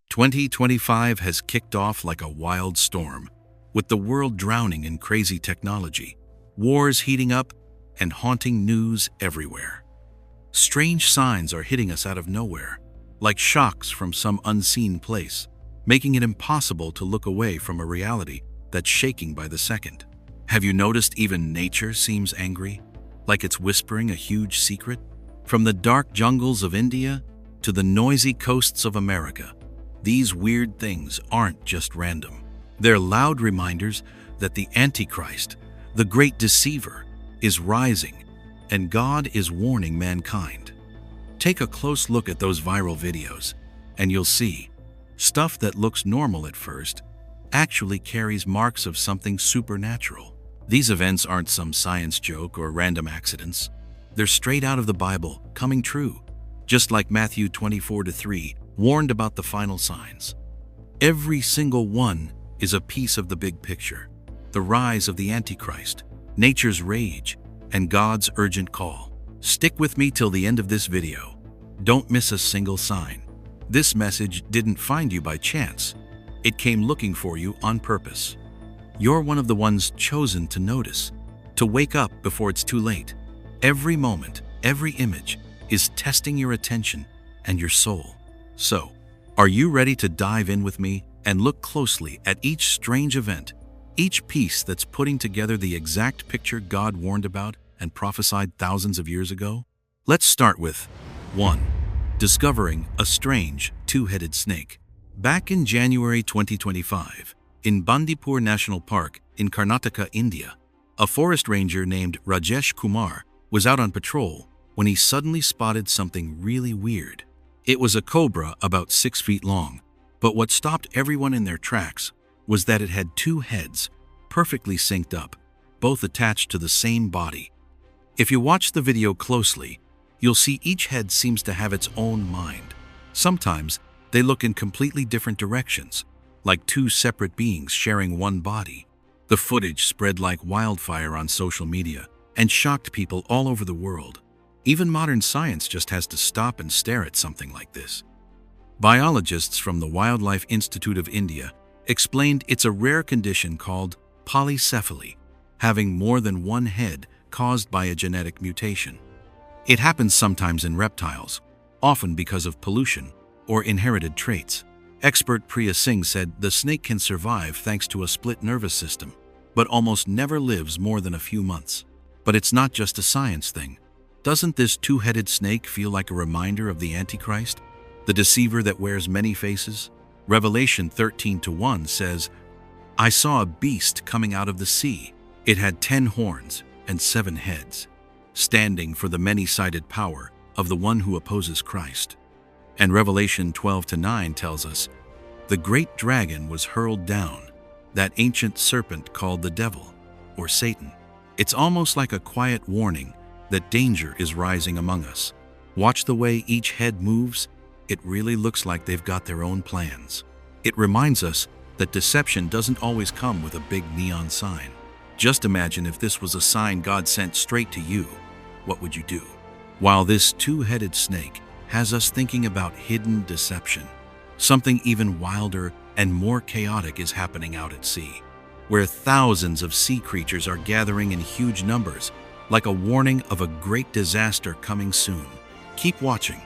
2025 has kicked off like a wild storm, with the world drowning in crazy technology, wars heating up, and haunting news everywhere. Strange signs are hitting us out of nowhere, like shocks from some unseen place, making it impossible to look away from a reality that's shaking by the second. Have you noticed even nature seems angry, like it's whispering a huge secret? From the dark jungles of India to the noisy coasts of America, these weird things aren't just random. They're loud reminders that the Antichrist, the great deceiver, is rising, and God is warning mankind. Take a close look at those viral videos, and you'll see stuff that looks normal at first actually carries marks of something supernatural. These events aren't some science joke or random accidents. They're straight out of the Bible, coming true, just like Matthew 24:3 warned about the final signs. Every single one is a piece of the big picture: the rise of the Antichrist, nature's rage, and God's urgent call. Stick with me till the end of this video. Don't miss a single sign. This message didn't find you by chance. It came looking for you on purpose. You're one of the ones chosen to notice, to wake up before it's too late. Every moment, every image is testing your attention and your soul. So, are you ready to dive in with me and look closely at each strange event, each piece that's putting together the exact picture God warned about and prophesied thousands of years ago? Let's start with 1. Discovering a strange two-headed snake. Back in January 2025, in Bandipur National Park in Karnataka, India, a forest ranger named Rajesh Kumar was out on patrol when he suddenly spotted something really weird. It was a cobra about 6 feet long, but what stopped everyone in their tracks was that it had two heads, perfectly synced up, both attached to the same body. If you watch the video closely, you'll see each head seems to have its own mind. Sometimes they look in completely different directions, like two separate beings sharing one body. The footage spread like wildfire on social media and shocked people all over the world. Even modern science just has to stop and stare at something like this. Biologists from the Wildlife Institute of India explained it's a rare condition called polycephaly, having more than one head caused by a genetic mutation. It happens sometimes in reptiles, often because of pollution or inherited traits. Expert Priya Singh said the snake can survive thanks to a split nervous system, but almost never lives more than a few months. But it's not just a science thing. Doesn't this two-headed snake feel like a reminder of the Antichrist, the deceiver that wears many faces? Revelation 13:1 says, "I saw a beast coming out of the sea. It had 10 horns and 7 heads, standing for the many-sided power of the one who opposes Christ." And Revelation 12:9 tells us, "The great dragon was hurled down, that ancient serpent called the devil, or Satan." It's almost like a quiet warning that danger is rising among us. Watch the way each head moves. It really looks like they've got their own plans. It reminds us that deception doesn't always come with a big neon sign. Just imagine if this was a sign God sent straight to you. What would you do? While this two-headed snake has us thinking about hidden deception, something even wilder and more chaotic is happening out at sea, where thousands of sea creatures are gathering in huge numbers, like a warning of a great disaster coming soon. Keep watching,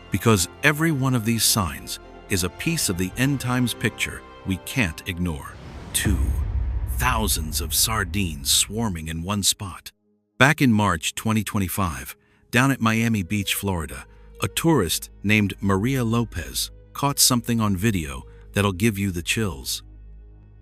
because every one of these signs is a piece of the end times picture we can't ignore. 2. Thousands of sardines swarming in one spot. Back in March 2025, down at Miami Beach, Florida, a tourist named Maria Lopez caught something on video that'll give you the chills.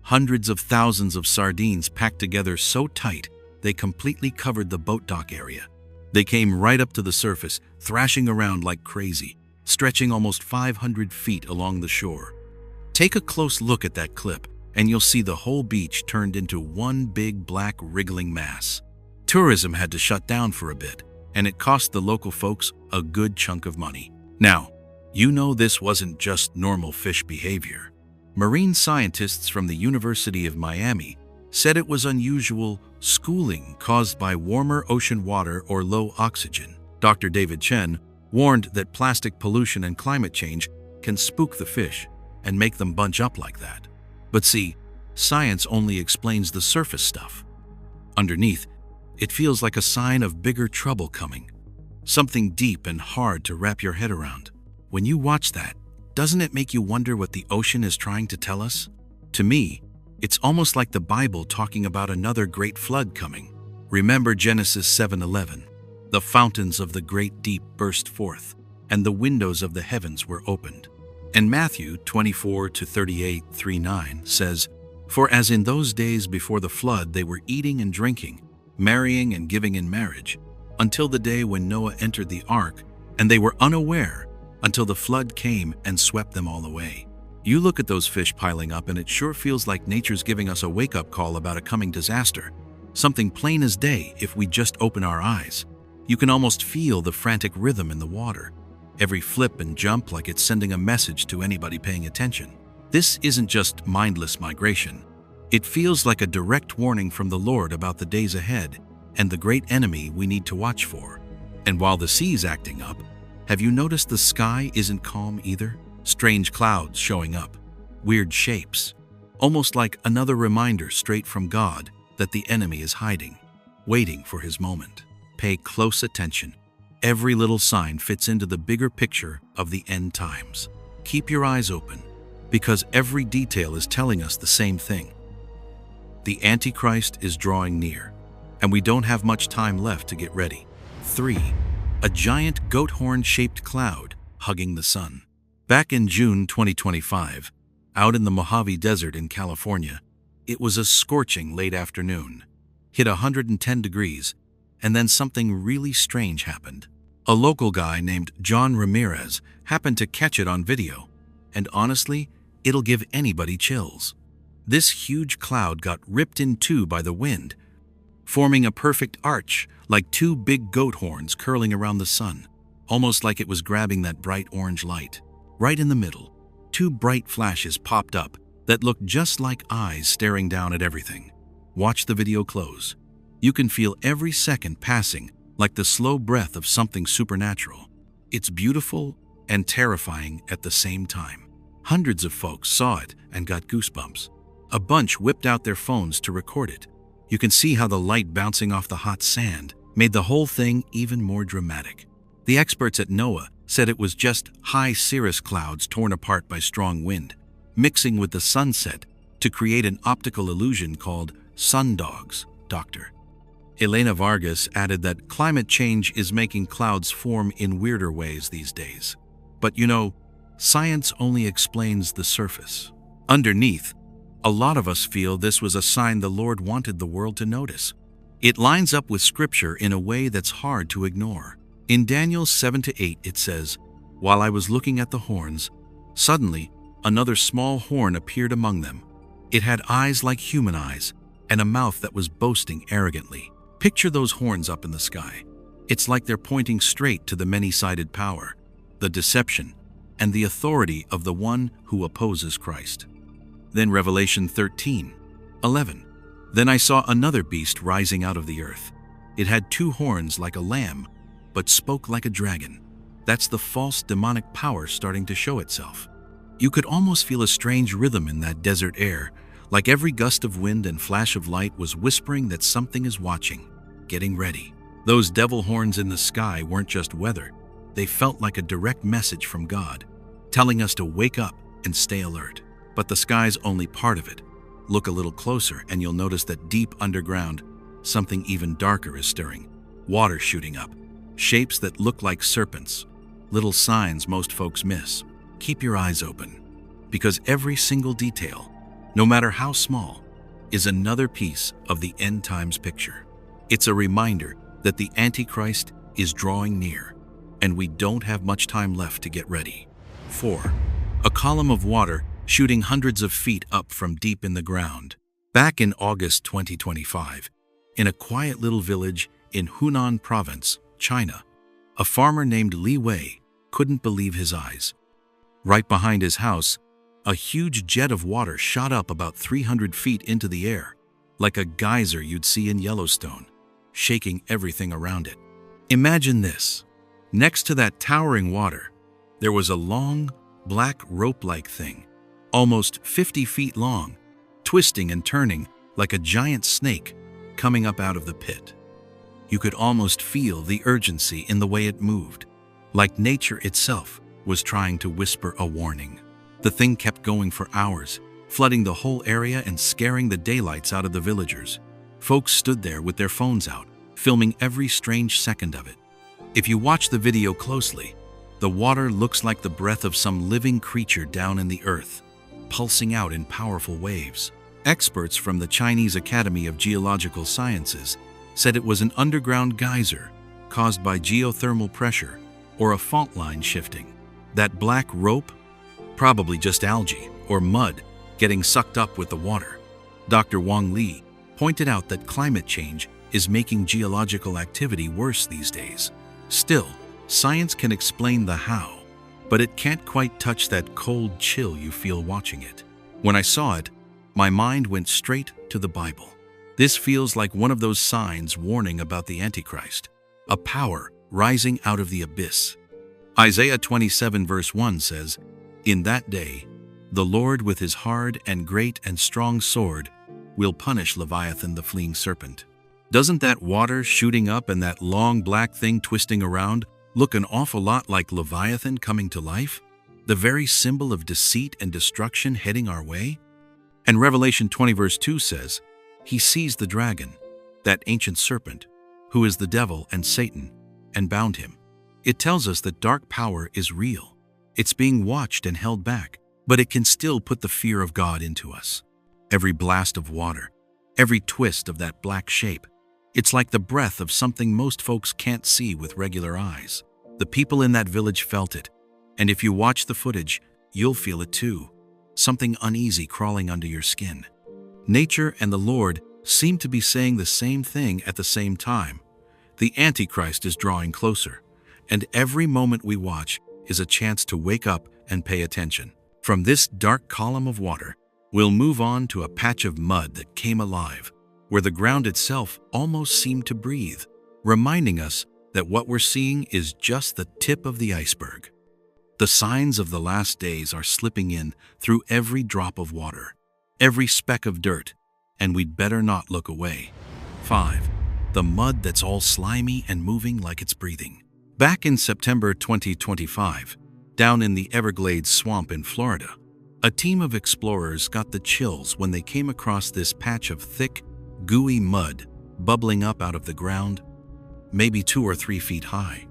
Hundreds of thousands of sardines packed together so tight they completely covered the boat dock area. They came right up to the surface, thrashing around like crazy, stretching almost 500 feet along the shore. Take a close look at that clip, and you'll see the whole beach turned into one big black wriggling mass. Tourism had to shut down for a bit, and it cost the local folks a good chunk of money. Now, you know this wasn't just normal fish behavior. Marine scientists from the University of Miami said it was unusual schooling caused by warmer ocean water or low oxygen. Dr. David Chen warned that plastic pollution and climate change can spook the fish and make them bunch up like that. But see, science only explains the surface stuff. Underneath, it feels like a sign of bigger trouble coming, something deep and hard to wrap your head around. When you watch that, doesn't it make you wonder what the ocean is trying to tell us? To me, it's almost like the Bible talking about another great flood coming. Remember Genesis 7:11. The fountains of the great deep burst forth, and the windows of the heavens were opened. And Matthew 24-38:3-9 says, For as in those days before the flood they were eating and drinking, marrying and giving in marriage, until the day when Noah entered the ark, and they were unaware until the flood came and swept them all away. You look at those fish piling up and it sure feels like nature's giving us a wake-up call about a coming disaster, something plain as day if we just open our eyes. You can almost feel the frantic rhythm in the water, every flip and jump like it's sending a message to anybody paying attention. This isn't just mindless migration. It feels like a direct warning from the Lord about the days ahead and the great enemy we need to watch for. And while the sea's acting up, have you noticed the sky isn't calm either? Strange clouds showing up, weird shapes, almost like another reminder straight from God that the enemy is hiding, waiting for his moment. Pay close attention. Every little sign fits into the bigger picture of the end times. Keep your eyes open, because every detail is telling us the same thing. The Antichrist is drawing near, and we don't have much time left to get ready. 3. A giant goat horn-shaped cloud hugging the sun. Back in June 2025, out in the Mojave Desert in California, it was a scorching late afternoon. Hit 110 degrees, and then something really strange happened. A local guy named John Ramirez happened to catch it on video, and honestly, it'll give anybody chills. This huge cloud got ripped in two by the wind, forming a perfect arch like two big goat horns curling around the sun, almost like it was grabbing that bright orange light. Right in the middle, two bright flashes popped up that looked just like eyes staring down at everything. Watch the video close. You can feel every second passing like the slow breath of something supernatural. It's beautiful and terrifying at the same time. Hundreds of folks saw it and got goosebumps. A bunch whipped out their phones to record it. You can see how the light bouncing off the hot sand made the whole thing even more dramatic. The experts at NOAA said it was just high cirrus clouds torn apart by strong wind, mixing with the sunset to create an optical illusion called sundogs, Dr. Elena Vargas added that climate change is making clouds form in weirder ways these days. But you know, science only explains the surface. Underneath, a lot of us feel this was a sign the Lord wanted the world to notice. It lines up with Scripture in a way that's hard to ignore. In Daniel 7-8 it says, "While I was looking at the horns, suddenly another small horn appeared among them. It had eyes like human eyes and a mouth that was boasting arrogantly." Picture those horns up in the sky. It's like they're pointing straight to the many-sided power, the deception, and the authority of the one who opposes Christ. Then Revelation 13:11. "Then I saw another beast rising out of the earth. It had two horns like a lamb, but spoke like a dragon." That's the false demonic power starting to show itself. You could almost feel a strange rhythm in that desert air, like every gust of wind and flash of light was whispering that something is watching, getting ready. Those devil horns in the sky weren't just weather. They felt like a direct message from God, telling us to wake up and stay alert. But the sky's only part of it. Look a little closer and you'll notice that deep underground, something even darker is stirring. Water shooting up, shapes that look like serpents, little signs most folks miss. Keep your eyes open, because every single detail, no matter how small, is another piece of the end times picture. It's a reminder that the Antichrist is drawing near, and we don't have much time left to get ready. 4. A column of water shooting hundreds of feet up from deep in the ground. Back in August 2025, in a quiet little village in Hunan Province, China, a farmer named Li Wei couldn't believe his eyes. Right behind his house, a huge jet of water shot up about 300 feet into the air. like a geyser you'd see in Yellowstone, shaking everything around it. Imagine this. Next to that towering water, there was a long, black rope-like thing, almost 50 feet long, twisting and turning like a giant snake coming up out of the pit. You could almost feel the urgency in the way it moved, like nature itself was trying to whisper a warning. The thing kept going for hours, flooding the whole area and scaring the daylights out of the villagers. Folks stood there with their phones out, filming every strange second of it. If you watch the video closely, the water looks like the breath of some living creature down in the earth, pulsing out in powerful waves. Experts from the Chinese Academy of Geological Sciences said it was an underground geyser caused by geothermal pressure or a fault line shifting. That black rope? Probably just algae or mud getting sucked up with the water. Dr. Wang Li pointed out that climate change is making geological activity worse these days. Still, science can explain the how, but it can't quite touch that cold chill you feel watching it. When I saw it, my mind went straight to the Bible. This feels like one of those signs warning about the Antichrist, a power rising out of the abyss. Isaiah 27 verse 1 says, "In that day, the Lord with his hard and great and strong sword will punish Leviathan the fleeing serpent." Doesn't that water shooting up and that long black thing twisting around look an awful lot like Leviathan coming to life? The very symbol of deceit and destruction heading our way? And Revelation 20 verse 2 says, "He sees the dragon, that ancient serpent, who is the devil and Satan, and bound him." It tells us that dark power is real. It's being watched and held back, but it can still put the fear of God into us. Every blast of water, every twist of that black shape, it's like the breath of something most folks can't see with regular eyes. The people in that village felt it, and if you watch the footage, you'll feel it too. Something uneasy crawling under your skin. Nature and the Lord seem to be saying the same thing at the same time. The Antichrist is drawing closer, and every moment we watch is a chance to wake up and pay attention. From this dark column of water, we'll move on to a patch of mud that came alive, where the ground itself almost seemed to breathe, reminding us that what we're seeing is just the tip of the iceberg. The signs of the last days are slipping in through every drop of water, every speck of dirt, and we'd better not look away. 5. The mud that's all slimy and moving like it's breathing. Back in September 2025, down in the Everglades swamp in Florida, a team of explorers got the chills when they came across this patch of thick, gooey mud bubbling up out of the ground, maybe 2 or 3 feet high.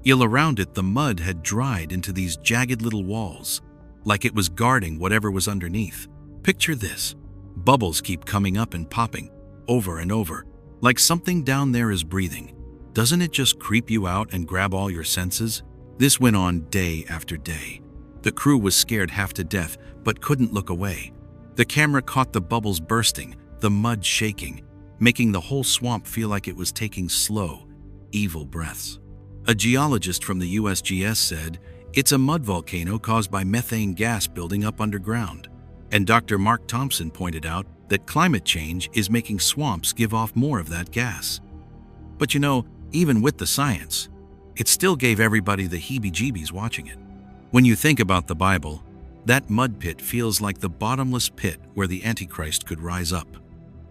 Around it, the mud had dried into these jagged little walls, like it was guarding whatever was underneath. Picture this. Bubbles keep coming up and popping, over and over, like something down there is breathing. Doesn't it just creep you out and grab all your senses? This went on day after day. The crew was scared half to death, but couldn't look away. The camera caught the bubbles bursting, the mud shaking, making the whole swamp feel like it was taking slow, evil breaths. A geologist from the USGS said, "It's a mud volcano caused by methane gas building up underground." And Dr. Mark Thompson pointed out that climate change is making swamps give off more of that gas. But even with the science, it still gave everybody the heebie-jeebies watching it. When you think about the Bible, that mud pit feels like the bottomless pit where the Antichrist could rise up.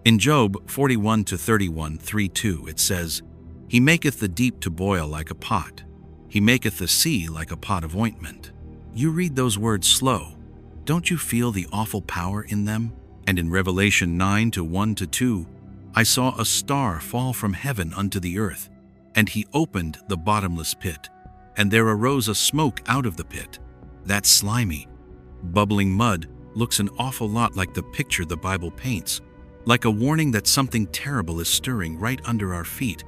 In Job 41-31, 3-2, it says, "He maketh the deep to boil like a pot. He maketh the sea like a pot of ointment." You read those words slow. Don't you feel the awful power in them? And in Revelation 9-1-2, "I saw a star fall from heaven unto the earth, and he opened the bottomless pit, and there arose a smoke out of the pit." That slimy, bubbling mud looks an awful lot like the picture the Bible paints, like a warning that something terrible is stirring right under our feet.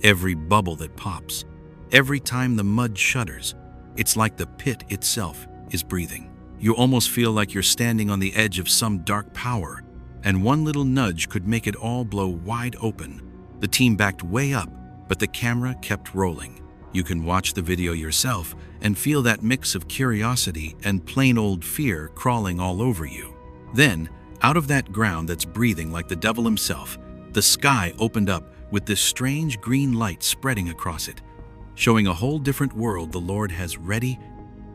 Every bubble that pops, every time the mud shudders, it's like the pit itself is breathing. You almost feel like you're standing on the edge of some dark power, and one little nudge could make it all blow wide open. The team backed way up, but the camera kept rolling. You can watch the video yourself and feel that mix of curiosity and plain old fear crawling all over you. Then, Out of that ground that's breathing like the devil himself, the sky opened up with this strange green light spreading across it, showing a whole different world the Lord has ready,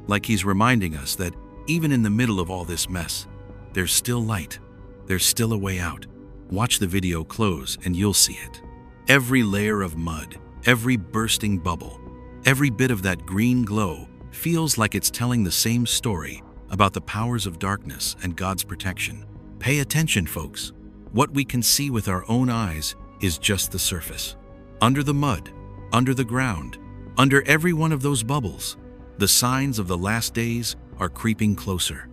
like He's reminding us that even in the middle of all this mess, there's still light, there's still a way out. Watch the video close and you'll see it. Every layer of mud, every bursting bubble, every bit of that green glow feels like it's telling the same story about the powers of darkness and God's protection. Pay attention, folks. What we can see with our own eyes is just the surface. Under the mud, under the ground, under every one of those bubbles, the signs of the last days are creeping closer.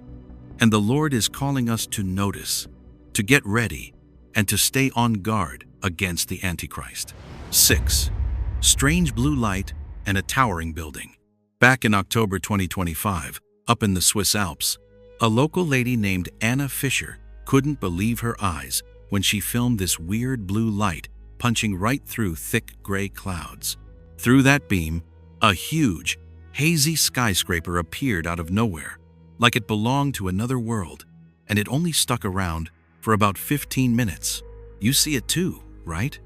And the Lord is calling us to notice, to get ready, and to stay on guard against the Antichrist. 6. Strange blue light and a towering building. Back in October 2025, up in the Swiss Alps, a local lady named Anna Fisher couldn't believe her eyes when she filmed this weird blue light punching right through thick gray clouds. Through that beam, a huge, hazy skyscraper appeared out of nowhere, like it belonged to another world, and it only stuck around for about 15 minutes. You see it too, right?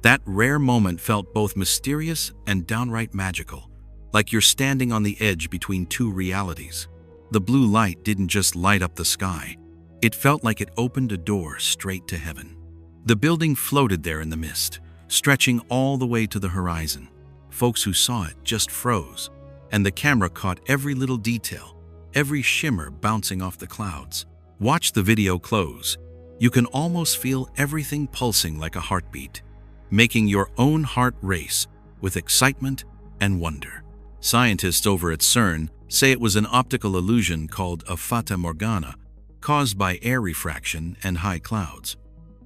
That rare moment felt both mysterious and downright magical, like you're standing on the edge between two realities. The blue light didn't just light up the sky. It felt like it opened a door straight to heaven. The building floated there in the mist, stretching all the way to the horizon. Folks who saw it just froze, and the camera caught every little detail, every shimmer bouncing off the clouds. Watch the video close. You can almost feel everything pulsing like a heartbeat, making your own heart race with excitement and wonder. Scientists over at CERN say it was an optical illusion called a fata morgana, caused by air refraction and high clouds.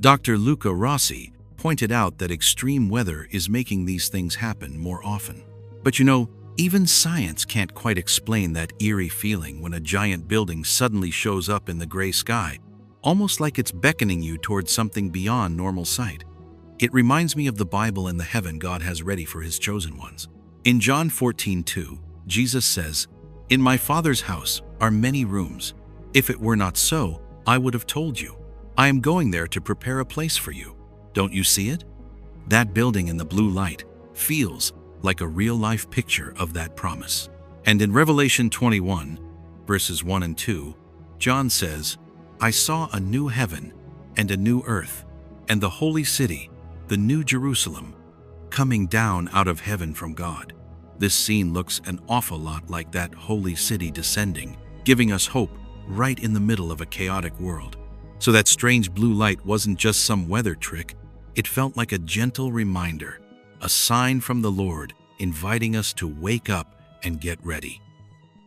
Dr. Luca Rossi pointed out that extreme weather is making these things happen more often. But you know, even science can't quite explain that eerie feeling when a giant building suddenly shows up in the gray sky, almost like it's beckoning you towards something beyond normal sight. It reminds me of the Bible and the heaven God has ready for His chosen ones. In John 14:2, Jesus says, "In my Father's house are many rooms. If it were not so, I would have told you. I am going there to prepare a place for you." Don't you see it? That building in the blue light feels like a real-life picture of that promise. And in Revelation 21, verses 1 and 2, John says, "I saw a new heaven and a new earth, and the holy city, the new Jerusalem, coming down out of heaven from God." This scene looks an awful lot like that holy city descending, giving us hope right in the middle of a chaotic world. So that strange blue light wasn't just some weather trick. It felt like a gentle reminder, a sign from the Lord inviting us to wake up and get ready.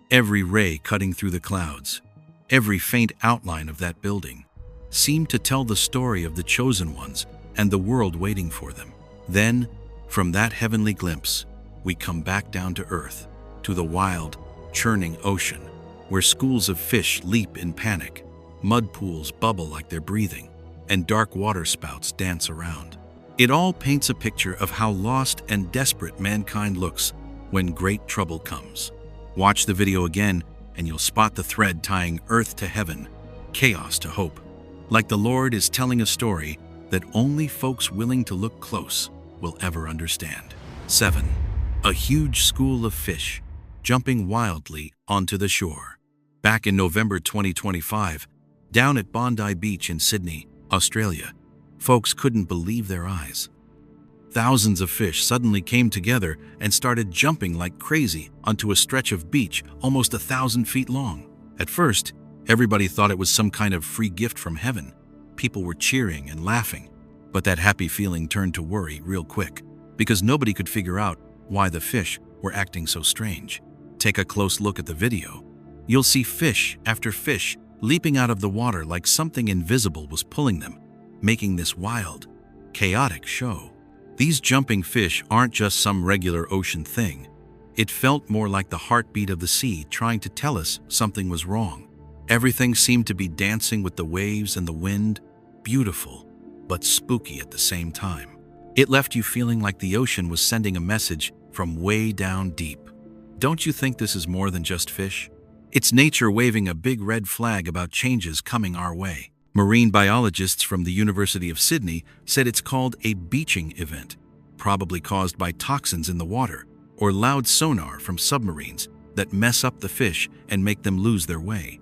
Every ray cutting through the clouds, every faint outline of that building, seemed to tell the story of the chosen ones and the world waiting for them. Then, from that heavenly glimpse, we come back down to earth, to the wild, churning ocean, where schools of fish leap in panic, mud pools bubble like they're breathing, and dark water spouts dance around. It all paints a picture of how lost and desperate mankind looks when great trouble comes. Watch the video again, and you'll spot the thread tying earth to heaven, chaos to hope. Like the Lord is telling a story that only folks willing to look close will ever understand. 7. A huge school of fish jumping wildly onto the shore. Back in November 2025, down at Bondi Beach in Sydney, Australia, folks couldn't believe their eyes. Thousands of fish suddenly came together and started jumping like crazy onto a stretch of beach almost 1,000 feet long. At first, everybody thought it was some kind of free gift from heaven. People were cheering and laughing, but that happy feeling turned to worry real quick, because nobody could figure out why the fish were acting so strange. Take a close look at the video. You'll see fish after fish leaping out of the water like something invisible was pulling them, making this wild, chaotic show. These jumping fish aren't just some regular ocean thing. It felt more like the heartbeat of the sea trying to tell us something was wrong. Everything seemed to be dancing with the waves and the wind, beautiful, but spooky at the same time. It left you feeling like the ocean was sending a message from way down deep. Don't you think this is more than just fish? It's nature waving a big red flag about changes coming our way. Marine biologists from the University of Sydney said it's called a beaching event, probably caused by toxins in the water or loud sonar from submarines that mess up the fish and make them lose their way.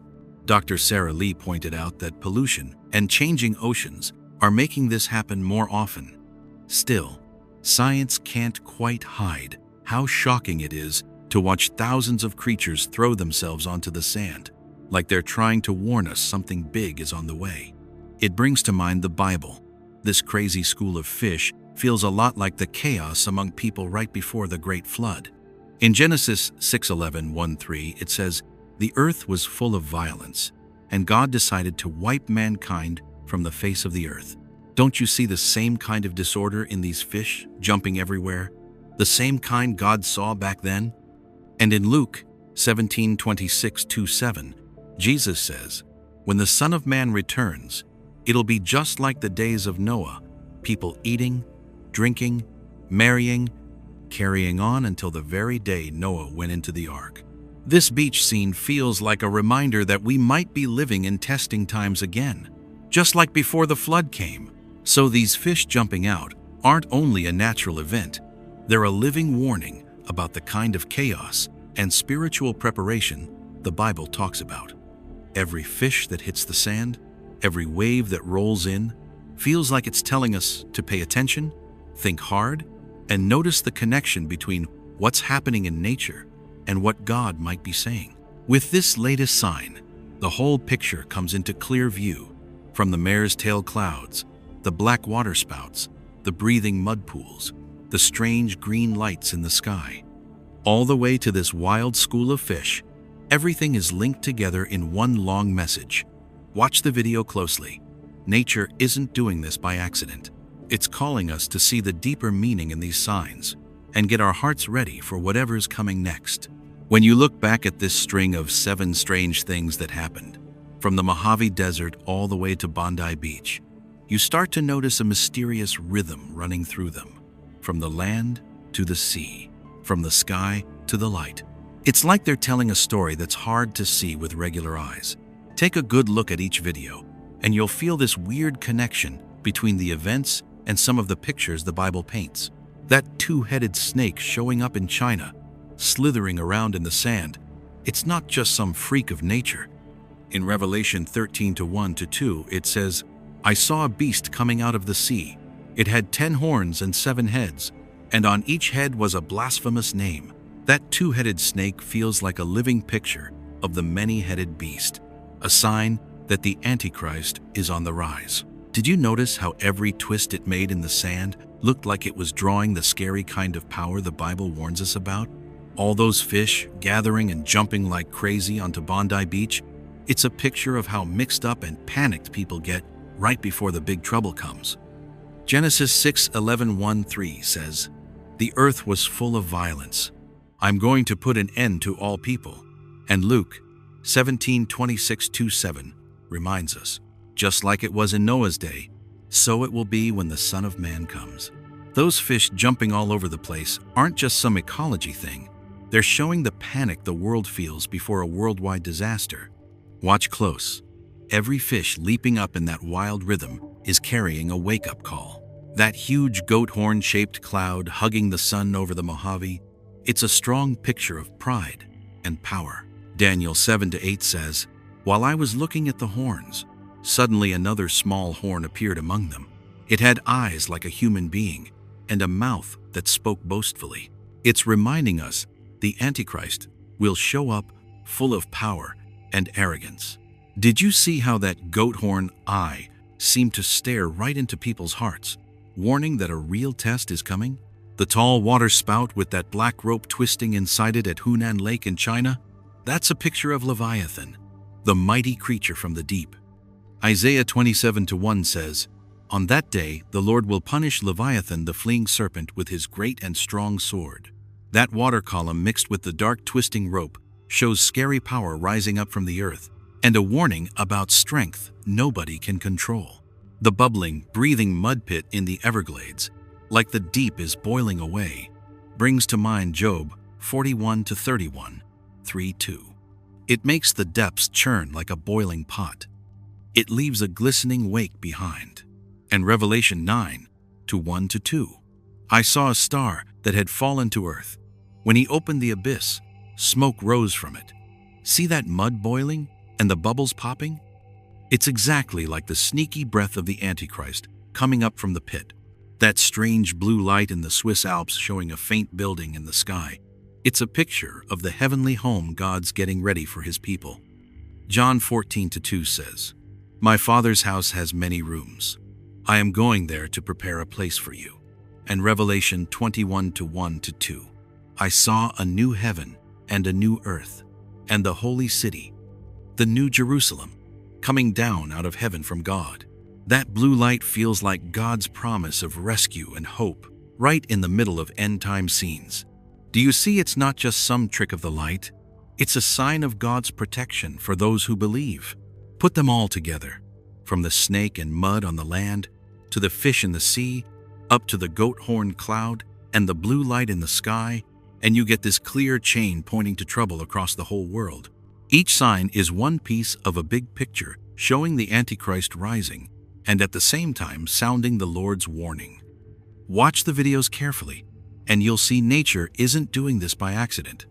Dr. Sarah Lee pointed out that pollution and changing oceans are making this happen more often. Still, science can't quite hide how shocking it is to watch thousands of creatures throw themselves onto the sand, like they're trying to warn us something big is on the way. It brings to mind the Bible. This crazy school of fish feels a lot like the chaos among people right before the Great Flood. In Genesis 6:11-1-3, it says, "The earth was full of violence, and God decided to wipe mankind from the face of the earth." Don't you see the same kind of disorder in these fish jumping everywhere? The same kind God saw back then? And in Luke 17:26-7, Jesus says, "When the Son of Man returns, it'll be just like the days of Noah, people eating, drinking, marrying, carrying on until the very day Noah went into the ark." This beach scene feels like a reminder that we might be living in testing times again, just like before the flood came. So these fish jumping out aren't only a natural event, they're a living warning about the kind of chaos and spiritual preparation the Bible talks about. Every fish that hits the sand, every wave that rolls in, feels like it's telling us to pay attention, think hard, and notice the connection between what's happening in nature and what God might be saying. With this latest sign, the whole picture comes into clear view, from the mare's tail clouds, the black water spouts, the breathing mud pools, the strange green lights in the sky, all the way to this wild school of fish. Everything is linked together in one long message. Watch the video closely. Nature isn't doing this by accident. It's calling us to see the deeper meaning in these signs and get our hearts ready for whatever's coming next. When you look back at this string of 7 strange things that happened, from the Mojave Desert all the way to Bondi Beach, you start to notice a mysterious rhythm running through them, from the land to the sea, from the sky to the light. It's like they're telling a story that's hard to see with regular eyes. Take a good look at each video, and you'll feel this weird connection between the events and some of the pictures the Bible paints. That 2-headed snake showing up in China, slithering around in the sand, it's not just some freak of nature. In Revelation 13:1-2, it says, "I saw a beast coming out of the sea. It had 10 horns and 7 heads, and on each head was a blasphemous name." That 2-headed snake feels like a living picture of the many-headed beast, a sign that the Antichrist is on the rise. Did you notice how every twist it made in the sand looked like it was drawing the scary kind of power the Bible warns us about? All those fish gathering and jumping like crazy onto Bondi Beach, it's a picture of how mixed up and panicked people get right before the big trouble comes. Genesis 6:11-1-3 says, "The earth was full of violence. I'm going to put an end to all people." And Luke 17:26-7 reminds us, just like it was in Noah's day, so it will be when the Son of Man comes. Those fish jumping all over the place aren't just some ecology thing. They're showing the panic the world feels before a worldwide disaster. Watch close. Every fish leaping up in that wild rhythm is carrying a wake-up call. That huge goat horn-shaped cloud hugging the sun over the Mojave, it's a strong picture of pride and power. Daniel 7-8 says, "While I was looking at the horns, suddenly another small horn appeared among them. It had eyes like a human being and a mouth that spoke boastfully." It's reminding us the Antichrist will show up full of power and arrogance. Did you see how that goat horn eye seemed to stare right into people's hearts, warning that a real test is coming? The tall water spout with that black rope twisting inside it at Hunan Lake in China, that's a picture of Leviathan, the mighty creature from the deep. Isaiah 27:1 says, "On that day the Lord will punish Leviathan the fleeing serpent with his great and strong sword." That water column mixed with the dark twisting rope shows scary power rising up from the earth, and a warning about strength nobody can control. The bubbling, breathing mud pit in the Everglades, like the deep is boiling away, brings to mind Job 41-31, 3-2. It makes the depths churn like a boiling pot. It leaves a glistening wake behind. And Revelation 9:1-2. I saw a star that had fallen to earth. When he opened the abyss, smoke rose from it. See that mud boiling and the bubbles popping? It's exactly like the sneaky breath of the Antichrist coming up from the pit. That strange blue light in the Swiss Alps showing a faint building in the sky. It's a picture of the heavenly home God's getting ready for his people. John 14:2 says, "My Father's house has many rooms. I am going there to prepare a place for you." And Revelation 21:1-2, I saw a new heaven and a new earth, and the holy city, the new Jerusalem, coming down out of heaven from God. That blue light feels like God's promise of rescue and hope, right in the middle of end-time scenes. Do you see it's not just some trick of the light? It's a sign of God's protection for those who believe. Put them all together, from the snake and mud on the land, to the fish in the sea, up to the goat horn cloud and the blue light in the sky, and you get this clear chain pointing to trouble across the whole world. Each sign is one piece of a big picture showing the Antichrist rising, and at the same time sounding the Lord's warning. Watch the videos carefully, and you'll see nature isn't doing this by accident.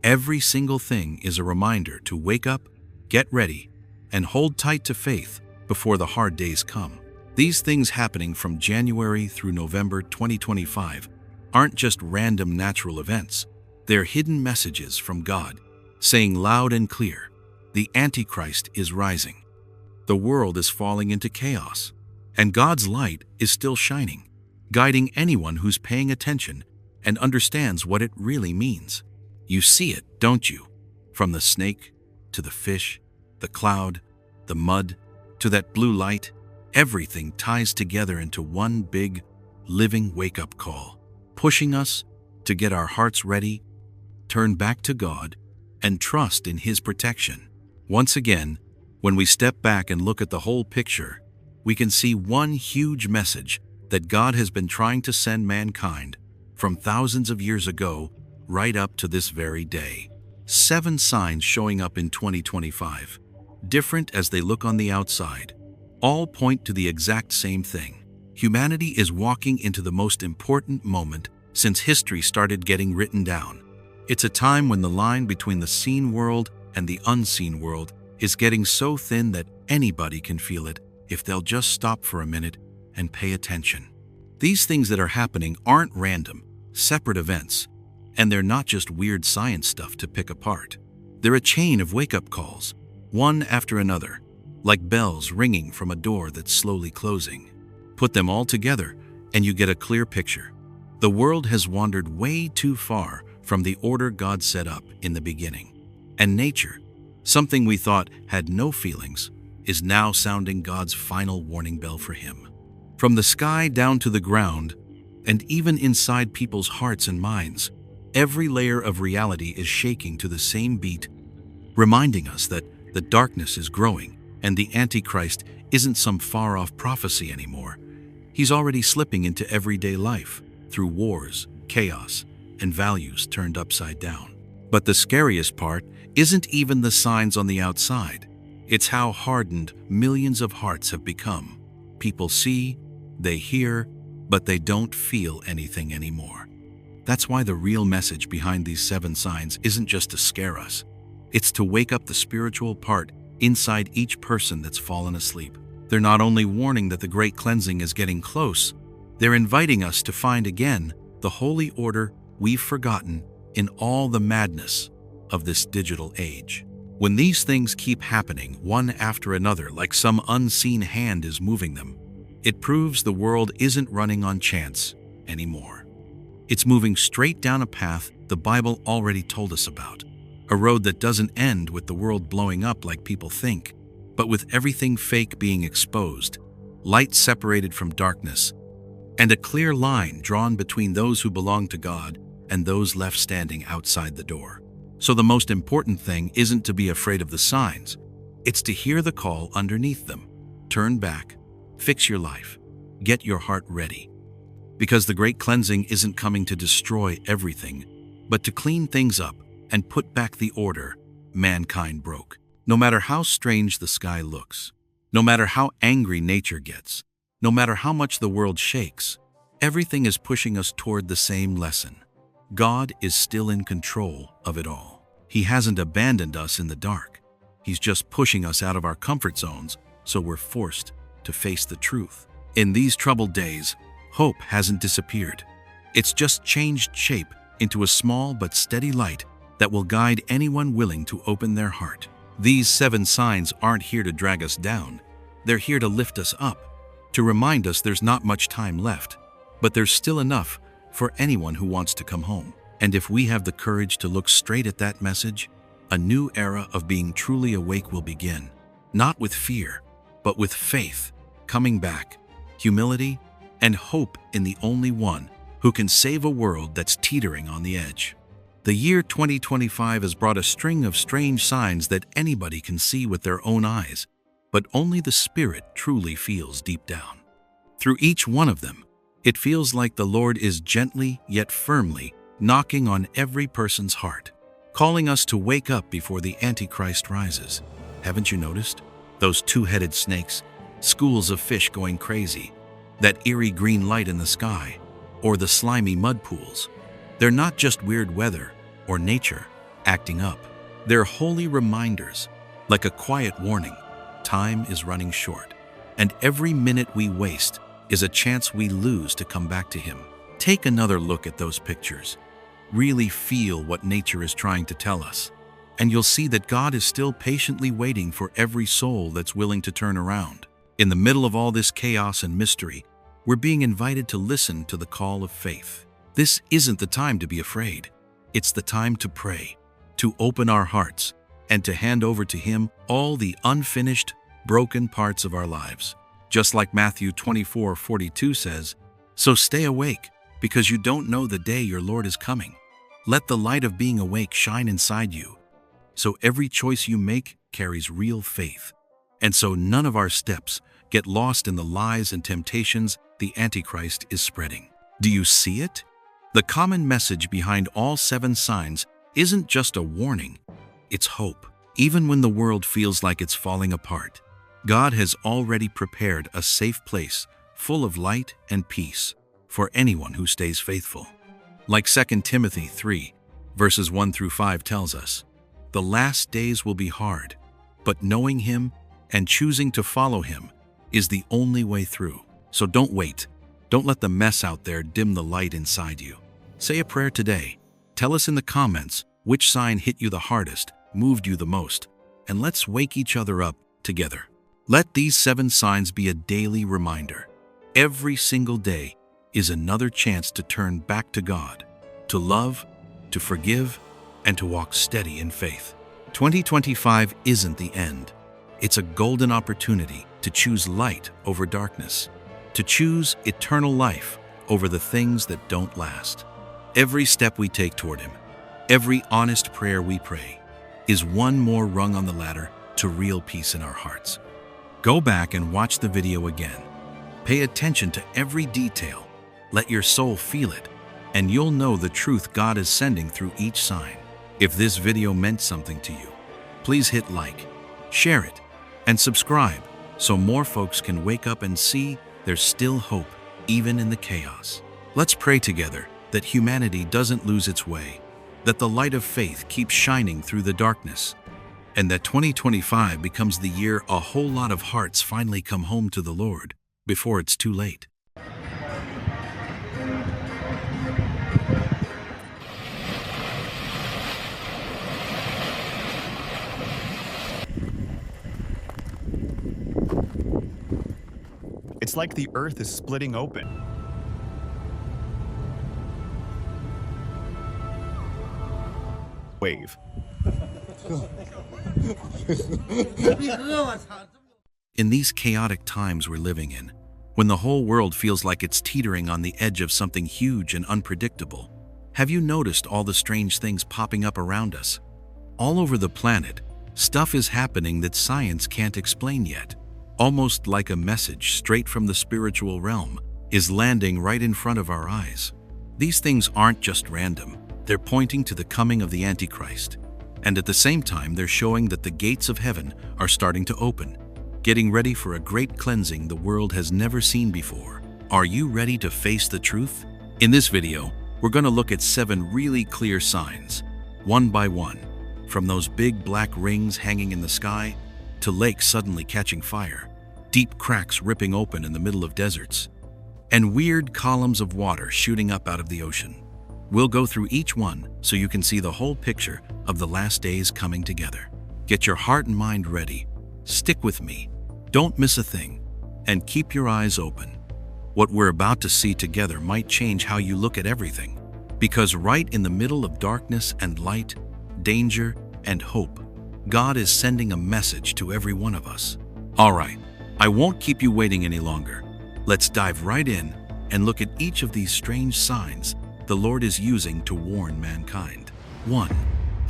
Every single thing is a reminder to wake up, get ready, and hold tight to faith before the hard days come. These things happening from January through November 2025 aren't just random natural events. They're hidden messages from God, saying loud and clear, the Antichrist is rising. The world is falling into chaos, and God's light is still shining, guiding anyone who's paying attention and understands what it really means. You see it, don't you? From the snake to the fish, the cloud, the mud, to that blue light, everything ties together into one big, living wake-up call, pushing us to get our hearts ready, turn back to God, and trust in His protection. Once again, when we step back and look at the whole picture, we can see one huge message that God has been trying to send mankind from thousands of years ago right up to this very day. 7 signs showing up in 2025, different as they look on the outside, all point to the exact same thing. Humanity is walking into the most important moment since history started getting written down. It's a time when the line between the seen world and the unseen world is getting so thin that anybody can feel it if they'll just stop for a minute and pay attention. These things that are happening aren't random, separate events, and they're not just weird science stuff to pick apart. They're a chain of wake-up calls, one after another, like bells ringing from a door that's slowly closing. Put them all together, and you get a clear picture. The world has wandered way too far from the order God set up in the beginning. And nature, something we thought had no feelings, is now sounding God's final warning bell for him. From the sky down to the ground, and even inside people's hearts and minds, every layer of reality is shaking to the same beat, reminding us that the darkness is growing and the Antichrist isn't some far-off prophecy anymore. He's already slipping into everyday life through wars, chaos, and values turned upside down. But the scariest part isn't even the signs on the outside. It's how hardened millions of hearts have become. People see, they hear, but they don't feel anything anymore. That's why the real message behind these 7 signs isn't just to scare us. It's to wake up the spiritual part inside each person that's fallen asleep. They're not only warning that the great cleansing is getting close, they're inviting us to find again the holy order we've forgotten in all the madness of this digital age. When these things keep happening one after another like some unseen hand is moving them, it proves the world isn't running on chance anymore. It's moving straight down a path the Bible already told us about, a road that doesn't end with the world blowing up like people think, but with everything fake being exposed, light separated from darkness, and a clear line drawn between those who belong to God and those left standing outside the door. So the most important thing isn't to be afraid of the signs, it's to hear the call underneath them. Turn back, fix your life, get your heart ready. Because the great cleansing isn't coming to destroy everything, but to clean things up and put back the order mankind broke. No matter how strange the sky looks, No matter how angry nature gets, no matter how much the world shakes, everything is pushing us toward the same lesson. God is still in control of it all. He hasn't abandoned us in the dark. He's just pushing us out of our comfort zones, so we're forced to face the truth. In these troubled days, hope hasn't disappeared. It's just changed shape into a small but steady light that will guide anyone willing to open their heart. These 7 signs aren't here to drag us down. They're here to lift us up, to remind us there's not much time left, but there's still enough for anyone who wants to come home. And if we have the courage to look straight at that message, a new era of being truly awake will begin. Not with fear, but with faith, coming back, humility, and hope in the only one who can save a world that's teetering on the edge. The year 2025 has brought a string of strange signs that anybody can see with their own eyes, but only the Spirit truly feels deep down. Through each one of them, it feels like the Lord is gently yet firmly knocking on every person's heart, calling us to wake up before the Antichrist rises. Haven't you noticed? Those 2-headed snakes, schools of fish going crazy, that eerie green light in the sky, or the slimy mud pools. They're not just weird weather or nature acting up. They're holy reminders, like a quiet warning. Time is running short, and every minute we waste is a chance we lose to come back to Him. Take another look at those pictures. Really feel what nature is trying to tell us, and you'll see that God is still patiently waiting for every soul that's willing to turn around. In the middle of all this chaos and mystery, we're being invited to listen to the call of faith. This isn't the time to be afraid. It's the time to pray, to open our hearts, and to hand over to Him all the unfinished, broken parts of our lives. Just like Matthew 24:42 says, "So stay awake, because you don't know the day your Lord is coming." Let the light of being awake shine inside you, so every choice you make carries real faith, and so none of our steps get lost in the lies and temptations the Antichrist is spreading. Do you see it? The common message behind all 7 signs isn't just a warning, it's hope. Even when the world feels like it's falling apart, God has already prepared a safe place full of light and peace for anyone who stays faithful. Like 2 Timothy 3, verses 1 through 5 tells us, the last days will be hard, but knowing Him and choosing to follow Him is the only way through. So don't wait. Don't let the mess out there dim the light inside you. Say a prayer today. Tell us in the comments which sign hit you the hardest, moved you the most, and let's wake each other up together. Let these 7 signs be a daily reminder. Every single day is another chance to turn back to God, to love, to forgive, and to walk steady in faith. 2025 isn't the end. It's a golden opportunity to choose light over darkness, to choose eternal life over the things that don't last. Every step we take toward Him, every honest prayer we pray, is one more rung on the ladder to real peace in our hearts. Go back and watch the video again. Pay attention to every detail. Let your soul feel it, and you'll know the truth God is sending through each sign. If this video meant something to you, please hit like, share it, and subscribe so more folks can wake up and see there's still hope even in the chaos. Let's pray together that humanity doesn't lose its way, that the light of faith keeps shining through the darkness, and that 2025 becomes the year a whole lot of hearts finally come home to the Lord before it's too late. It's like the earth is splitting open. Wave. In these chaotic times we're living in, when the whole world feels like it's teetering on the edge of something huge and unpredictable, have you noticed all the strange things popping up around us? All over the planet, stuff is happening that science can't explain yet. Almost like a message straight from the spiritual realm is landing right in front of our eyes. These things aren't just random. They're pointing to the coming of the Antichrist. And at the same time, they're showing that the gates of heaven are starting to open. getting ready for a great cleansing the world has never seen before. Are you ready to face the truth? In this video, we're going to look at 7 really clear signs, one by one, from those big black rings hanging in the sky to lakes suddenly catching fire, deep cracks ripping open in the middle of deserts, and weird columns of water shooting up out of the ocean. We'll go through each one so you can see the whole picture of the last days coming together. Get your heart and mind ready. Stick with me. Don't miss a thing. And keep your eyes open. What we're about to see together might change how you look at everything. Because right in the middle of darkness and light, danger and hope, God is sending a message to every one of us. All right, I won't keep you waiting any longer. Let's dive right in and look at each of these strange signs the Lord is using to warn mankind. 1.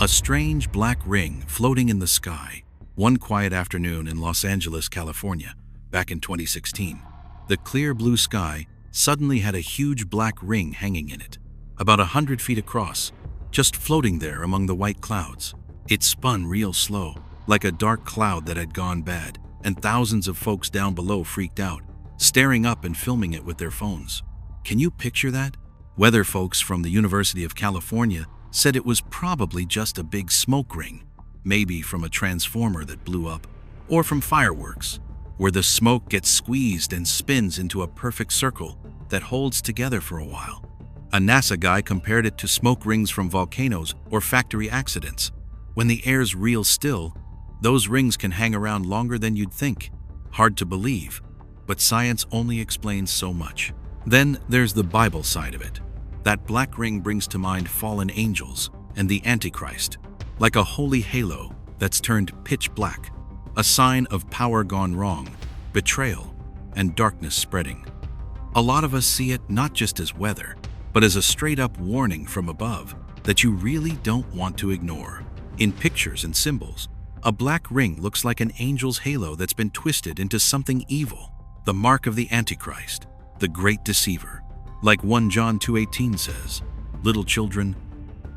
A strange black ring floating in the sky. One quiet afternoon in Los Angeles, California, back in 2016, the clear blue sky suddenly had a huge black ring hanging in it, about 100 feet across, just floating there among the white clouds. It spun real slow, like a dark cloud that had gone bad, and thousands of folks down below freaked out, staring up and filming it with their phones. Can you picture that? Weather folks from the University of California said it was probably just a big smoke ring, maybe from a transformer that blew up, or from fireworks, where the smoke gets squeezed and spins into a perfect circle that holds together for a while. A NASA guy compared it to smoke rings from volcanoes or factory accidents. When the air's real still, those rings can hang around longer than you'd think. Hard to believe, but science only explains so much. Then there's the Bible side of it. That black ring brings to mind fallen angels and the Antichrist, like a holy halo that's turned pitch black, a sign of power gone wrong, betrayal, and darkness spreading. A lot of us see it not just as weather, but as a straight-up warning from above that you really don't want to ignore. In pictures and symbols, a black ring looks like an angel's halo that's been twisted into something evil, the mark of the Antichrist, the great deceiver. Like 1 John 2:18 says, "Little children,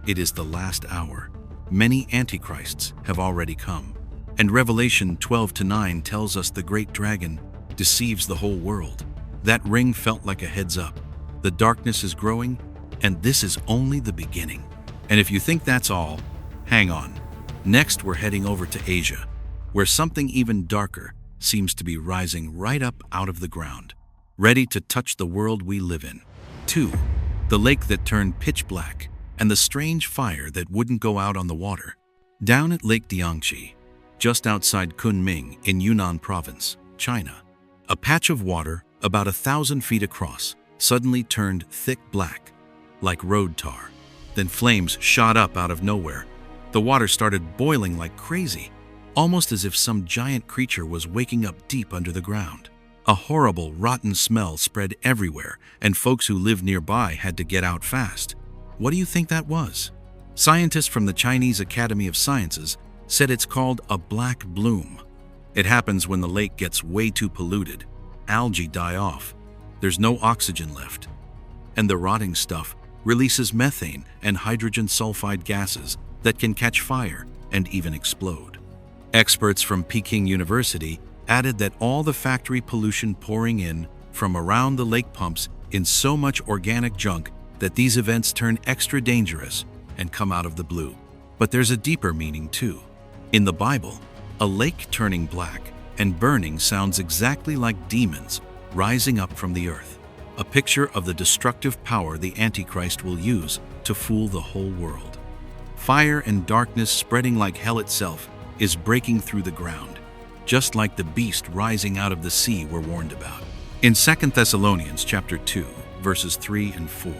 it is the last hour. Many antichrists have already come." And Revelation 12:9 tells us the great dragon deceives the whole world. That ring felt like a heads up. The darkness is growing, and this is only the beginning. And if you think that's all, hang on. Next, we're heading over to Asia, where something even darker seems to be rising right up out of the ground, ready to touch the world we live in. 2. The lake that turned pitch black, and the strange fire that wouldn't go out on the water. Down at Lake Diangxi, just outside Kunming in Yunnan Province, China, a patch of water about 1,000 feet across suddenly turned thick black, like road tar. Then flames shot up out of nowhere. The water started boiling like crazy, almost as if some giant creature was waking up deep under the ground. A horrible, rotten smell spread everywhere, and folks who lived nearby had to get out fast. What do you think that was? Scientists from the Chinese Academy of Sciences said it's called a black bloom. It happens when the lake gets way too polluted. Algae die off. There's no oxygen left. And the rotting stuff releases methane and hydrogen sulfide gases that can catch fire and even explode. Experts from Peking University added that all the factory pollution pouring in from around the lake pumps in so much organic junk that these events turn extra dangerous and come out of the blue. But there's a deeper meaning too. In the Bible, a lake turning black and burning sounds exactly like demons rising up from the earth, a picture of the destructive power the Antichrist will use to fool the whole world. Fire and darkness spreading like hell itself is breaking through the ground, just like the beast rising out of the sea we're warned about. In 2 Thessalonians chapter 2, verses 3 and 4,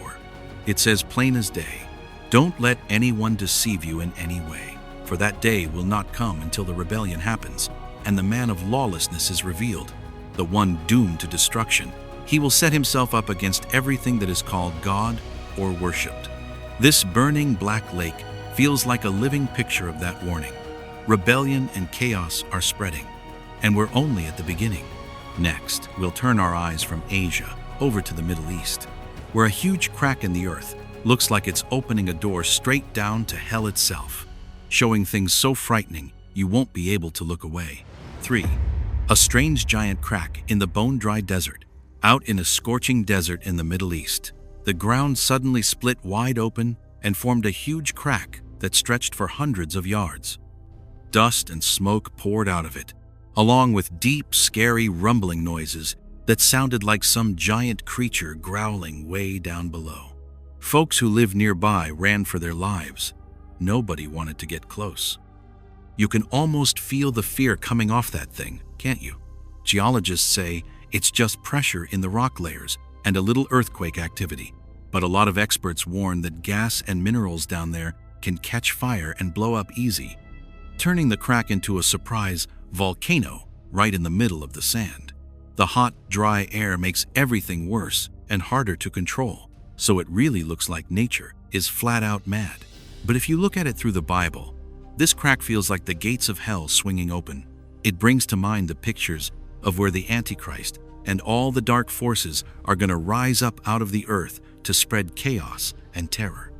it says plain as day, "Don't let anyone deceive you in any way, for that day will not come until the rebellion happens, and the man of lawlessness is revealed, the one doomed to destruction. He will set himself up against everything that is called God or worshipped." This burning black lake feels like a living picture of that warning. Rebellion and chaos are spreading, and we're only at the beginning. Next, we'll turn our eyes from Asia over to the Middle East, where a huge crack in the earth looks like it's opening a door straight down to hell itself, showing things so frightening you won't be able to look away. 3. A strange giant crack in the bone-dry desert. Out in a scorching desert in the Middle East, the ground suddenly split wide open and formed a huge crack that stretched for hundreds of yards. Dust and smoke poured out of it, along with deep, scary rumbling noises that sounded like some giant creature growling way down below. Folks who lived nearby ran for their lives. Nobody wanted to get close. You can almost feel the fear coming off that thing, can't you? Geologists say it's just pressure in the rock layers and a little earthquake activity, but a lot of experts warn that gas and minerals down there can catch fire and blow up easy, turning the crack into a surprise volcano right in the middle of the sand. The hot, dry air makes everything worse and harder to control, so it really looks like nature is flat out mad. But if you look at it through the Bible, this crack feels like the gates of hell swinging open. It brings to mind the pictures of where the Antichrist and all the dark forces are going to rise up out of the earth to spread chaos and terror.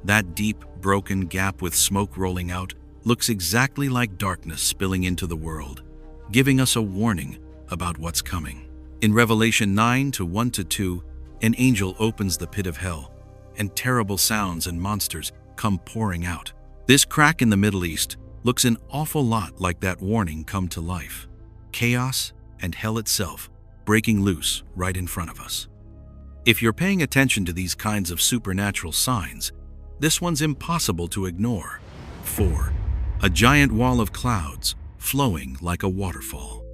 That deep, broken gap with smoke rolling out looks exactly like darkness spilling into the world, giving us a warning about what's coming. In Revelation 9:1-2, an angel opens the pit of hell, and terrible sounds and monsters come pouring out. This crack in the Middle East looks an awful lot like that warning come to life. Chaos and hell itself breaking loose right in front of us. If you're paying attention to these kinds of supernatural signs, this one's impossible to ignore. 4. A giant wall of clouds flowing like a waterfall.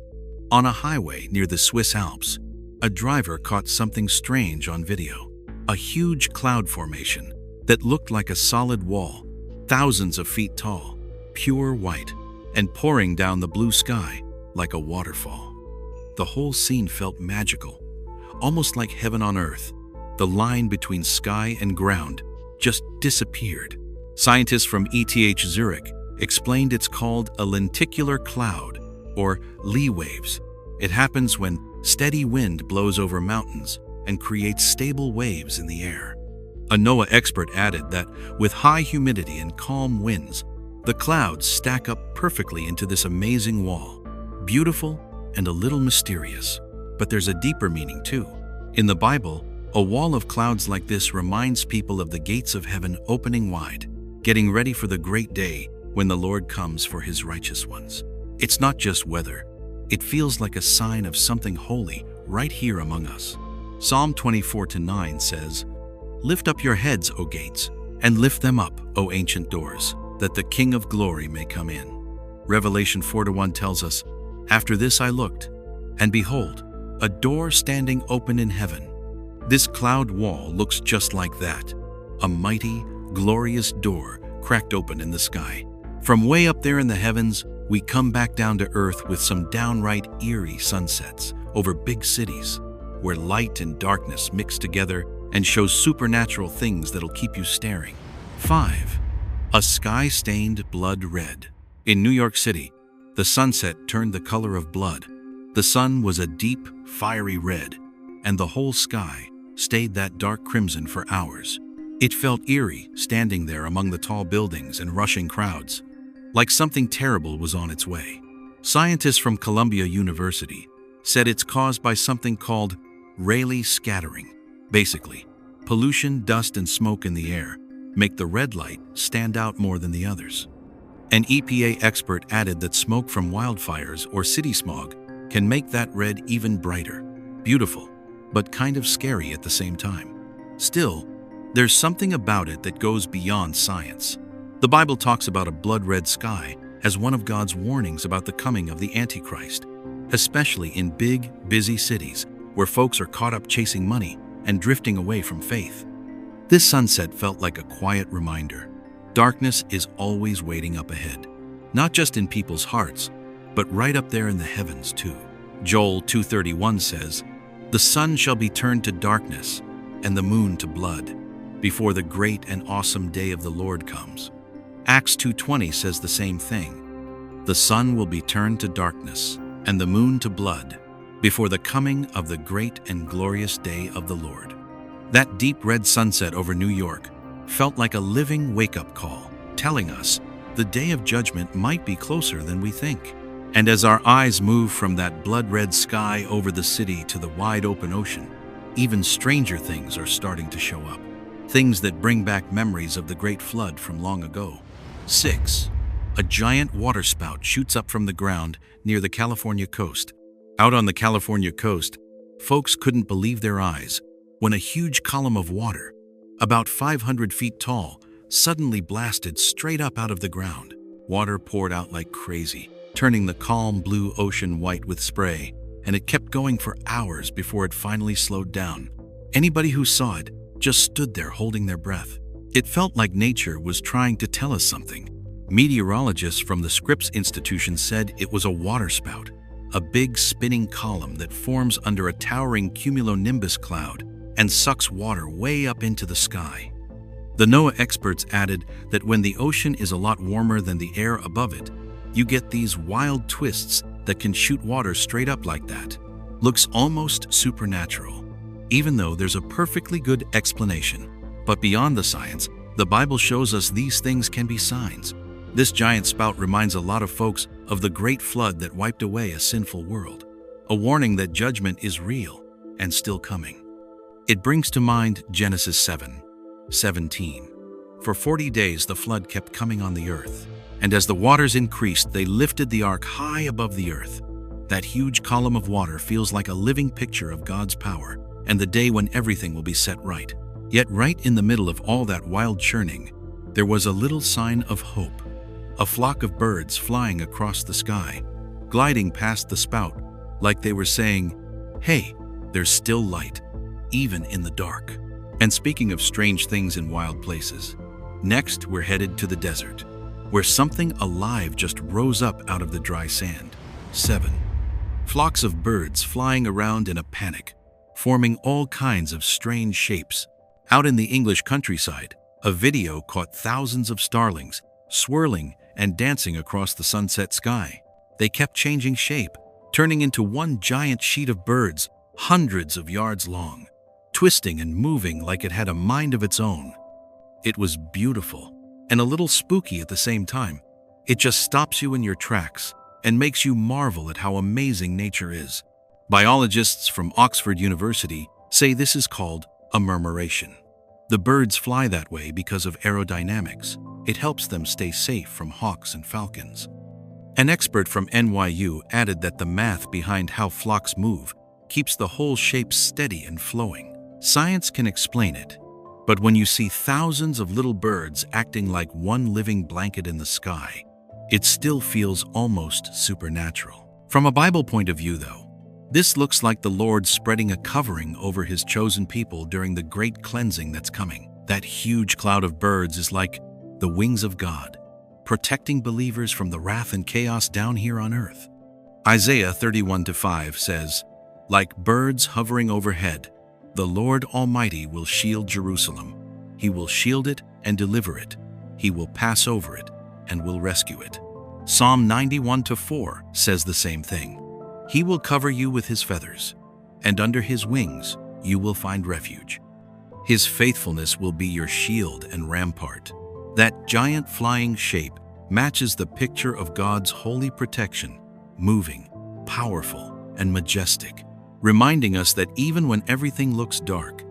On a highway near the Swiss Alps, a driver caught something strange on video. A huge cloud formation that looked like a solid wall, thousands of feet tall, pure white, and pouring down the blue sky like a waterfall. The whole scene felt magical, almost like heaven on earth. The line between sky and ground just disappeared. Scientists from ETH Zurich explained it's called a lenticular cloud, or Lee waves. It happens when steady wind blows over mountains and creates stable waves in the air. A NOAA expert added that with high humidity and calm winds, the clouds stack up perfectly into this amazing wall. Beautiful and a little mysterious, but there's a deeper meaning too. In the Bible, a wall of clouds like this reminds people of the gates of heaven opening wide, getting ready for the great day when the Lord comes for his righteous ones. It's not just weather. It feels like a sign of something holy right here among us. Psalm 24:9 says, "Lift up your heads, O gates, and lift them up, O ancient doors, that the King of glory may come in." Revelation 4:1 tells us, "After this I looked, and behold, a door standing open in heaven." This cloud wall looks just like that, a mighty, glorious door cracked open in the sky. From way up there in the heavens, we come back down to earth with some downright eerie sunsets over big cities, where light and darkness mix together and show supernatural things that'll keep you staring. 5. A sky-stained blood red. In New York City, the sunset turned the color of blood. The sun was a deep, fiery red, and the whole sky stayed that dark crimson for hours. It felt eerie standing there among the tall buildings and rushing crowds, like something terrible was on its way. Scientists from Columbia University said it's caused by something called Rayleigh scattering. Basically, pollution, dust, and smoke in the air make the red light stand out more than the others. An EPA expert added that smoke from wildfires or city smog can make that red even brighter. Beautiful, but kind of scary at the same time. Still, there's something about it that goes beyond science. The Bible talks about a blood-red sky as one of God's warnings about the coming of the Antichrist, especially in big, busy cities where folks are caught up chasing money and drifting away from faith. This sunset felt like a quiet reminder. Darkness is always waiting up ahead, not just in people's hearts, but right up there in the heavens too. Joel 2:31 says, "The sun shall be turned to darkness and the moon to blood before the great and awesome day of the Lord comes." Acts 2:20 says the same thing. "The sun will be turned to darkness and the moon to blood before the coming of the great and glorious day of the Lord." That deep red sunset over New York felt like a living wake-up call, telling us the day of judgment might be closer than we think. And as our eyes move from that blood-red sky over the city to the wide open ocean, even stranger things are starting to show up. Things that bring back memories of the great flood from long ago. 6. A giant waterspout shoots up from the ground near the California coast. Out on the California coast, folks couldn't believe their eyes when a huge column of water, about 500 feet tall, suddenly blasted straight up out of the ground. Water poured out like crazy, turning the calm blue ocean white with spray, and it kept going for hours before it finally slowed down. Anybody who saw it just stood there holding their breath. It felt like nature was trying to tell us something. Meteorologists from the Scripps Institution said it was a waterspout, a big spinning column that forms under a towering cumulonimbus cloud and sucks water way up into the sky. The NOAA experts added that when the ocean is a lot warmer than the air above it, you get these wild twists that can shoot water straight up like that. Looks almost supernatural, even though there's a perfectly good explanation. But beyond the science, the Bible shows us these things can be signs. This giant spout reminds a lot of folks of the great flood that wiped away a sinful world, a warning that judgment is real and still coming. It brings to mind Genesis 7:17. For 40 days the flood kept coming on the earth, and as the waters increased, they lifted the ark high above the earth. That huge column of water feels like a living picture of God's power and the day when everything will be set right. Yet right in the middle of all that wild churning, there was a little sign of hope. A flock of birds flying across the sky, gliding past the spout, like they were saying, "Hey, there's still light, even in the dark." And speaking of strange things in wild places, next we're headed to the desert, where something alive just rose up out of the dry sand. 7. Flocks of birds flying around in a panic, forming all kinds of strange shapes. Out in the English countryside, a video caught thousands of starlings swirling and dancing across the sunset sky. They kept changing shape, turning into one giant sheet of birds, hundreds of yards long, twisting and moving like it had a mind of its own. It was beautiful and a little spooky at the same time. It just stops you in your tracks and makes you marvel at how amazing nature is. Biologists from Oxford University say this is called a murmuration. The birds fly that way because of aerodynamics. It helps them stay safe from hawks and falcons. An expert from NYU added that the math behind how flocks move keeps the whole shape steady and flowing. Science can explain it, but when you see thousands of little birds acting like one living blanket in the sky, it still feels almost supernatural. From a Bible point of view, though, this looks like the Lord spreading a covering over His chosen people during the great cleansing that's coming. That huge cloud of birds is like the wings of God, protecting believers from the wrath and chaos down here on earth. Isaiah 31:5 says, "Like birds hovering overhead, the Lord Almighty will shield Jerusalem. He will shield it and deliver it. He will pass over it and will rescue it." Psalm 91:4 says the same thing. "He will cover you with His feathers, and under His wings you will find refuge." His faithfulness will be your shield and rampart. That giant flying shape matches the picture of God's holy protection, moving, powerful, and majestic, reminding us that even when everything looks dark,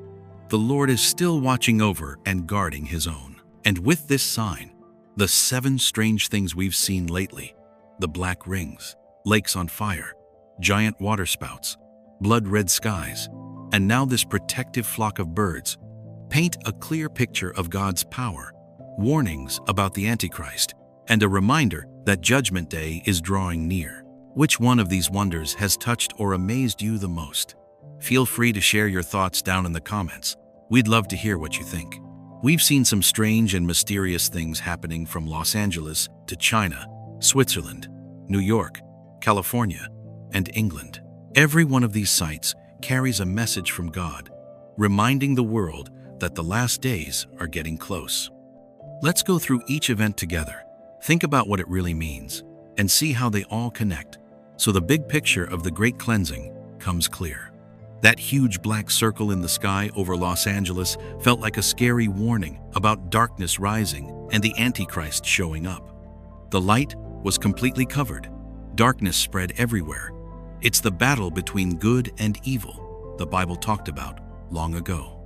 the Lord is still watching over and guarding His own. And with this sign, the 7 strange things we've seen lately, the black rings, lakes on fire, giant waterspouts, blood-red skies, and now this protective flock of birds, paint a clear picture of God's power, warnings about the Antichrist, and a reminder that Judgment Day is drawing near. Which one of these wonders has touched or amazed you the most? Feel free to share your thoughts down in the comments. We'd love to hear what you think. We've seen some strange and mysterious things happening from Los Angeles to China, Switzerland, New York, California, and England. Every one of these sites carries a message from God, reminding the world that the last days are getting close. Let's go through each event together, think about what it really means, and see how they all connect, so the big picture of the great cleansing comes clear. That huge black circle in the sky over Los Angeles felt like a scary warning about darkness rising and the Antichrist showing up. The light was completely covered, Darkness spread everywhere. It's the battle between good and evil the Bible talked about long ago.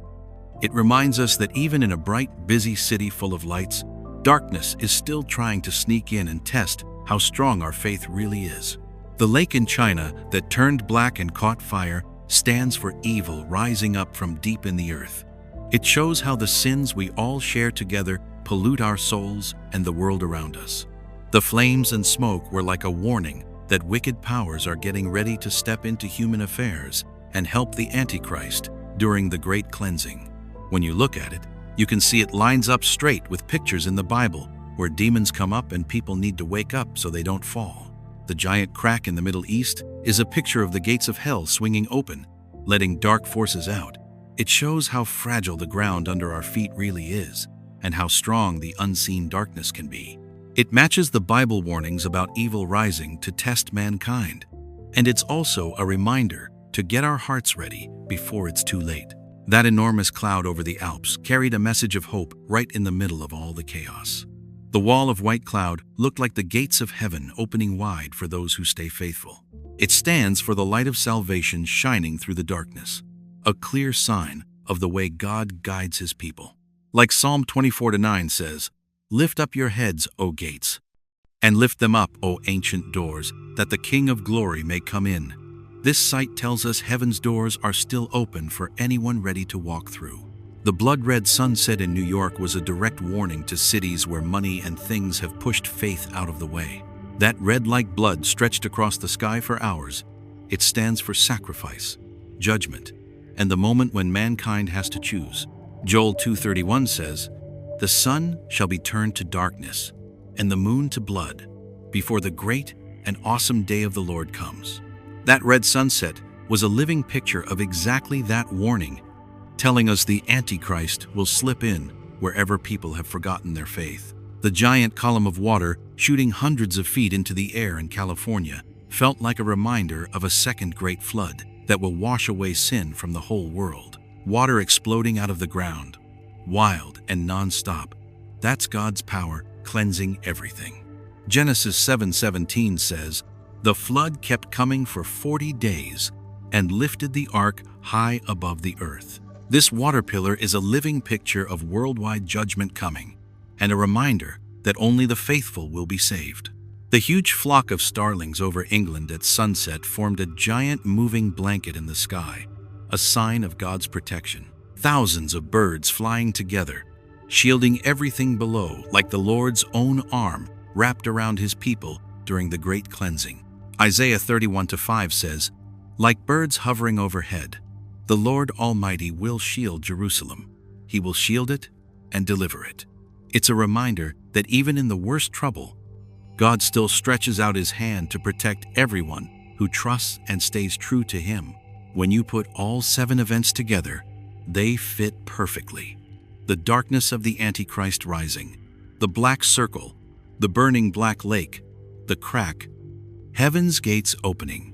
It reminds us that even in a bright, busy city full of lights, darkness is still trying to sneak in and test how strong our faith really is. The lake in China that turned black and caught fire stands for evil rising up from deep in the earth. It shows how the sins we all share together pollute our souls and the world around us. The flames and smoke were like a warning that wicked powers are getting ready to step into human affairs and help the Antichrist during the great cleansing. When you look at it, you can see it lines up straight with pictures in the Bible where demons come up and people need to wake up so they don't fall. The giant crack in the Middle East is a picture of the gates of hell swinging open, letting dark forces out. It shows how fragile the ground under our feet really is and how strong the unseen darkness can be. It matches the Bible warnings about evil rising to test mankind. And it's also a reminder to get our hearts ready before it's too late. That enormous cloud over the Alps carried a message of hope right in the middle of all the chaos. The wall of white cloud looked like the gates of heaven opening wide for those who stay faithful. It stands for the light of salvation shining through the darkness, a clear sign of the way God guides His people. Like Psalm 24:9 says, "Lift up your heads, O gates, and lift them up, O ancient doors, that the King of glory may come in." This sight tells us heaven's doors are still open for anyone ready to walk through. The blood-red sunset in New York was a direct warning to cities where money and things have pushed faith out of the way. That red like blood stretched across the sky for hours. It stands for sacrifice, judgment, and the moment when mankind has to choose. Joel 2:31 says, "The sun shall be turned to darkness, and the moon to blood, before the great and awesome day of the Lord comes." That red sunset was a living picture of exactly that warning, telling us the Antichrist will slip in wherever people have forgotten their faith. The giant column of water shooting hundreds of feet into the air in California felt like a reminder of a second great flood that will wash away sin from the whole world. Water exploding out of the ground, wild and non-stop. That's God's power cleansing everything. Genesis 7:17 says, "The flood kept coming for 40 days and lifted the ark high above the earth." This water pillar is a living picture of worldwide judgment coming, and a reminder that only the faithful will be saved. The huge flock of starlings over England at sunset formed a giant moving blanket in the sky, a sign of God's protection. Thousands of birds flying together, shielding everything below like the Lord's own arm wrapped around His people during the great cleansing. Isaiah 31:5 says, "Like birds hovering overhead, the Lord Almighty will shield Jerusalem. He will shield it and deliver it." It's a reminder that even in the worst trouble, God still stretches out His hand to protect everyone who trusts and stays true to Him. When you put all 7 events together, they fit perfectly. The darkness of the Antichrist rising, the black circle, the burning black lake, the crack, heaven's gates opening,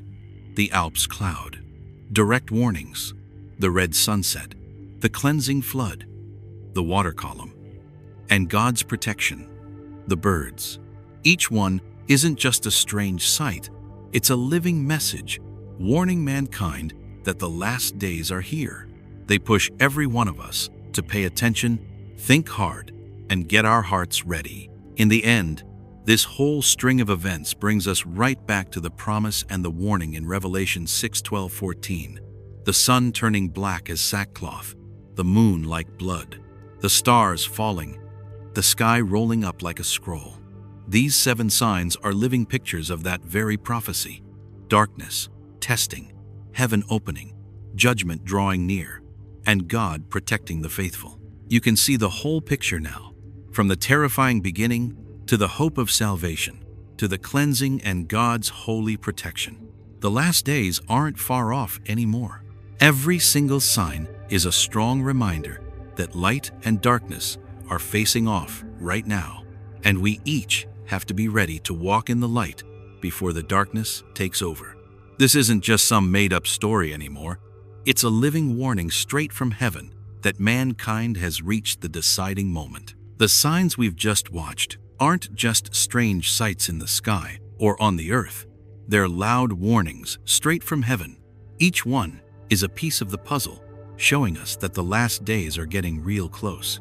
the Alps cloud, direct warnings, the red sunset, the cleansing flood, the water column, and God's protection, the birds. Each one isn't just a strange sight, it's a living message warning mankind that the last days are here. They push every one of us to pay attention, think hard, and get our hearts ready. In the end, this whole string of events brings us right back to the promise and the warning in Revelation 6:12-14. The sun turning black as sackcloth, the moon like blood, the stars falling, the sky rolling up like a scroll. These 7 signs are living pictures of that very prophecy: darkness, testing, heaven opening, judgment drawing near, and God protecting the faithful. You can see the whole picture now, from the terrifying beginning to the hope of salvation, to the cleansing and God's holy protection. The last days aren't far off anymore. Every single sign is a strong reminder that light and darkness are facing off right now, and we each have to be ready to walk in the light before the darkness takes over. This isn't just some made-up story anymore. It's a living warning straight from heaven that mankind has reached the deciding moment. The signs we've just watched aren't just strange sights in the sky or on the earth. They're loud warnings straight from heaven. Each one is a piece of the puzzle, showing us that the last days are getting real close.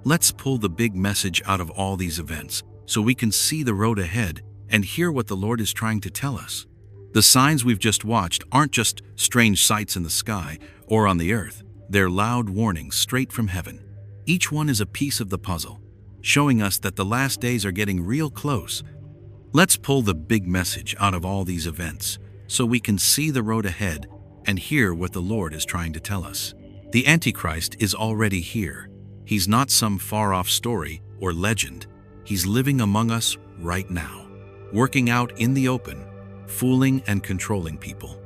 Let's pull the big message out of all these events so we can see the road ahead and hear what the Lord is trying to tell us. The signs we've just watched aren't just strange sights in the sky or on the earth. They're loud warnings straight from heaven. Each one is a piece of the puzzle, showing us that the last days are getting real close. Let's pull the big message out of all these events so we can see the road ahead and hear what the Lord is trying to tell us. The Antichrist is already here. He's not some far-off story or legend. He's living among us right now, working out in the open, fooling and controlling people.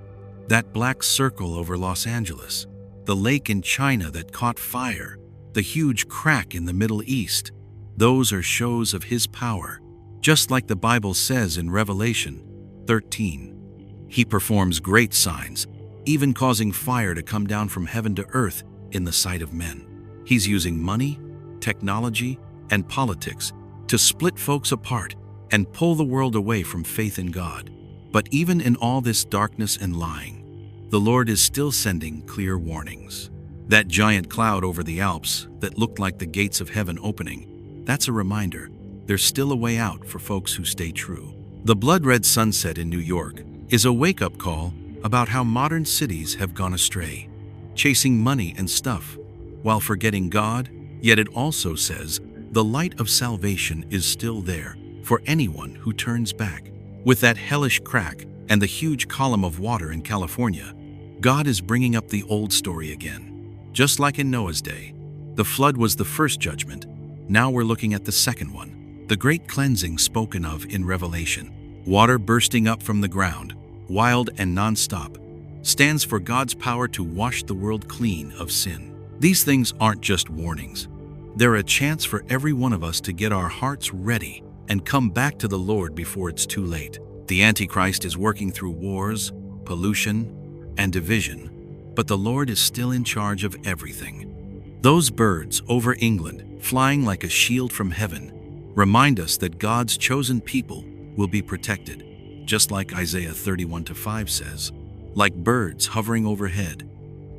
That black circle over Los Angeles, the lake in China that caught fire, the huge crack in the Middle East, those are shows of his power. Just like the Bible says in Revelation 13, he performs great signs, even causing fire to come down from heaven to earth in the sight of men. He's using money, technology, and politics to split folks apart and pull the world away from faith in God. But even in all this darkness and lying, the Lord is still sending clear warnings. That giant cloud over the Alps that looked like the gates of heaven opening, that's a reminder there's still a way out for folks who stay true. The blood-red sunset in New York is a wake-up call about how modern cities have gone astray, chasing money and stuff while forgetting God. Yet it also says the light of salvation is still there for anyone who turns back. With that hellish crack and the huge column of water in California, God is bringing up the old story again. Just like in Noah's day, the flood was the first judgment. Now we're looking at the second one, the great cleansing spoken of in Revelation. Water bursting up from the ground, wild and non-stop, stands for God's power to wash the world clean of sin. These things aren't just warnings. They're a chance for every one of us to get our hearts ready and come back to the Lord before it's too late. The Antichrist is working through wars, pollution, and division, but the Lord is still in charge of everything. Those birds over England, flying like a shield from heaven, remind us that God's chosen people will be protected, just like Isaiah 31:5 says, like birds hovering overhead.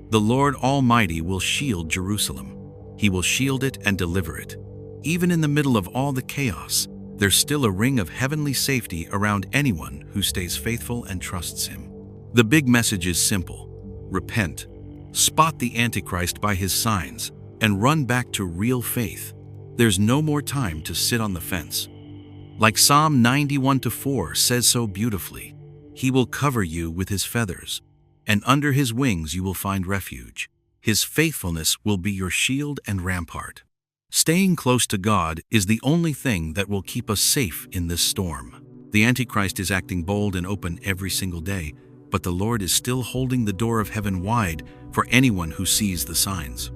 The Lord Almighty will shield Jerusalem. He will shield it and deliver it. Even in the middle of all the chaos, there's still a ring of heavenly safety around anyone who stays faithful and trusts Him. The big message is simple: repent, spot the Antichrist by his signs, and run back to real faith. There's no more time to sit on the fence. Like Psalm 91:4 says so beautifully, He will cover you with His feathers, and under His wings you will find refuge. His faithfulness will be your shield and rampart. Staying close to God is the only thing that will keep us safe in this storm. The Antichrist is acting bold and open every single day, but the Lord is still holding the door of heaven wide for anyone who sees the signs.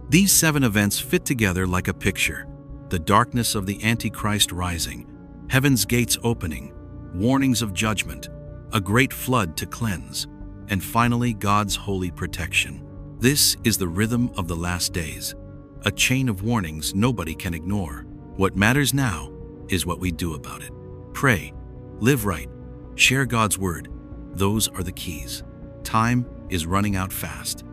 These 7 events fit together like a picture: the darkness of the Antichrist rising, heaven's gates opening, warnings of judgment, a great flood to cleanse, and finally God's holy protection. This is the rhythm of the last days, a chain of warnings nobody can ignore. What matters now is what we do about it. Pray, live right, share God's word. Those are the keys. Time is running out fast.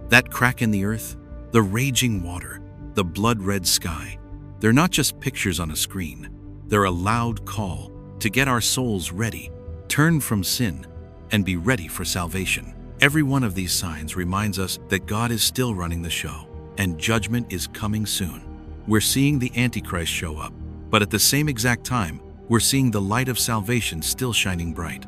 That crack in the earth, the raging water, the blood-red sky, they're not just pictures on a screen. They're a loud call to get our souls ready, turn from sin, and be ready for salvation. Every one of these signs reminds us that God is still running the show, and judgment is coming soon. We're seeing the Antichrist show up, but at the same exact time, we're seeing the light of salvation still shining bright.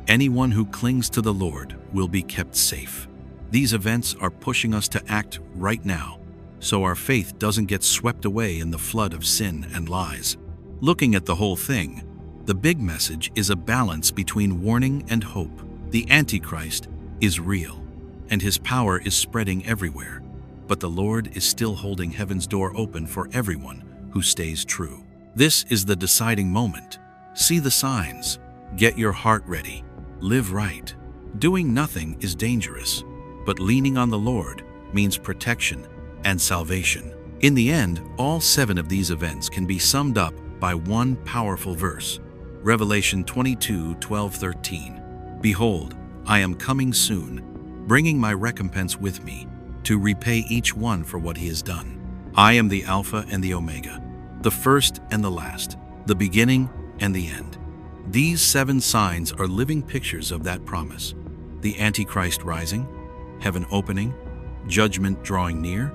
Anyone who clings to the Lord will be kept safe. These events are pushing us to act right now, so our faith doesn't get swept away in the flood of sin and lies. Looking at the whole thing, the big message is a balance between warning and hope. The Antichrist is real, and his power is spreading everywhere, but the Lord is still holding heaven's door open for everyone who stays true. This is the deciding moment. See the signs. Get your heart ready. Live right. Doing nothing is dangerous, but leaning on the Lord means protection and salvation. In the end, all 7 of these events can be summed up by one powerful verse. Revelation 22:12-13. Behold, I am coming soon, bringing my recompense with me, to repay each one for what he has done. I am the Alpha and the Omega, the first and the last, the beginning and the end. These 7 signs are living pictures of that promise. The Antichrist rising, heaven opening, judgment drawing near,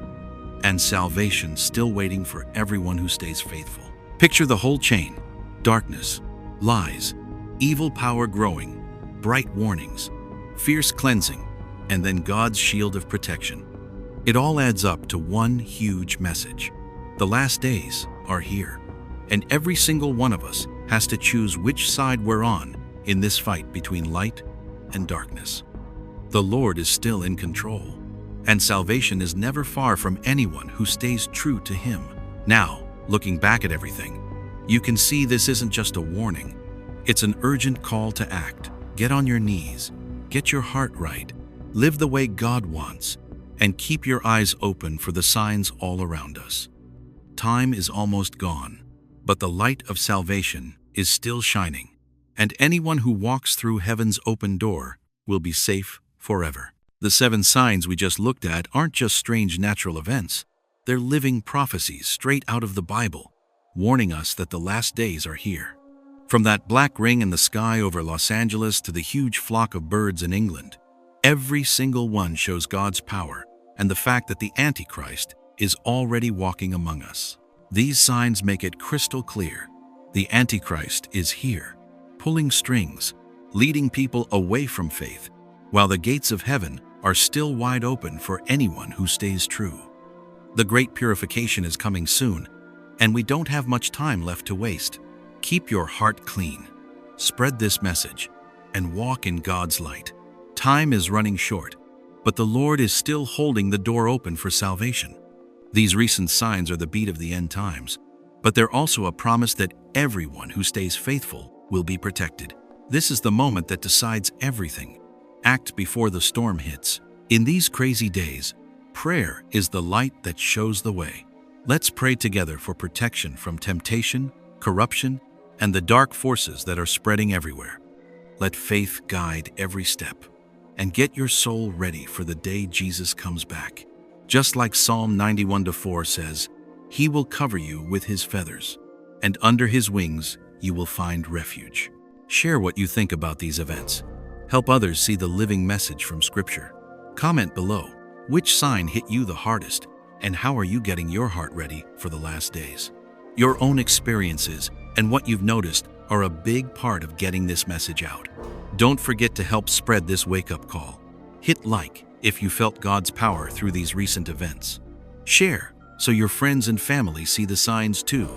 and salvation still waiting for everyone who stays faithful. Picture the whole chain: darkness, lies, evil power growing, bright warnings, fierce cleansing, and then God's shield of protection. It all adds up to one huge message. The last days are here, and every single one of us has to choose which side we're on in this fight between light and darkness. The Lord is still in control, and salvation is never far from anyone who stays true to Him. Now, looking back at everything, you can see this isn't just a warning. It's an urgent call to act. Get on your knees, get your heart right, live the way God wants, and keep your eyes open for the signs all around us. Time is almost gone, but the light of salvation is still shining, and anyone who walks through heaven's open door will be safe forever. The 7 signs we just looked at aren't just strange natural events. They're living prophecies straight out of the Bible, warning us that the last days are here. From that black ring in the sky over Los Angeles to the huge flock of birds in England, every single one shows God's power and the fact that the Antichrist is already walking among us. These signs make it crystal clear. The Antichrist is here, pulling strings, leading people away from faith, while the gates of heaven are still wide open for anyone who stays true. The great purification is coming soon, and we don't have much time left to waste. Keep your heart clean, spread this message, and walk in God's light. Time is running short, but the Lord is still holding the door open for salvation. These recent signs are the beat of the end times, but they're also a promise that everyone who stays faithful will be protected. This is the moment that decides everything. Act before the storm hits. In these crazy days, prayer is the light that shows the way. Let's pray together for protection from temptation, corruption, and the dark forces that are spreading everywhere. Let faith guide every step, and get your soul ready for the day Jesus comes back. Just like Psalm 91:4 says, He will cover you with His feathers, and under His wings you will find refuge. Share what you think about these events. Help others see the living message from Scripture. Comment below, which sign hit you the hardest, and how are you getting your heart ready for the last days? Your own experiences and what you've noticed are a big part of getting this message out. Don't forget to help spread this wake-up call. Hit like if you felt God's power through these recent events. Share so your friends and family see the signs too,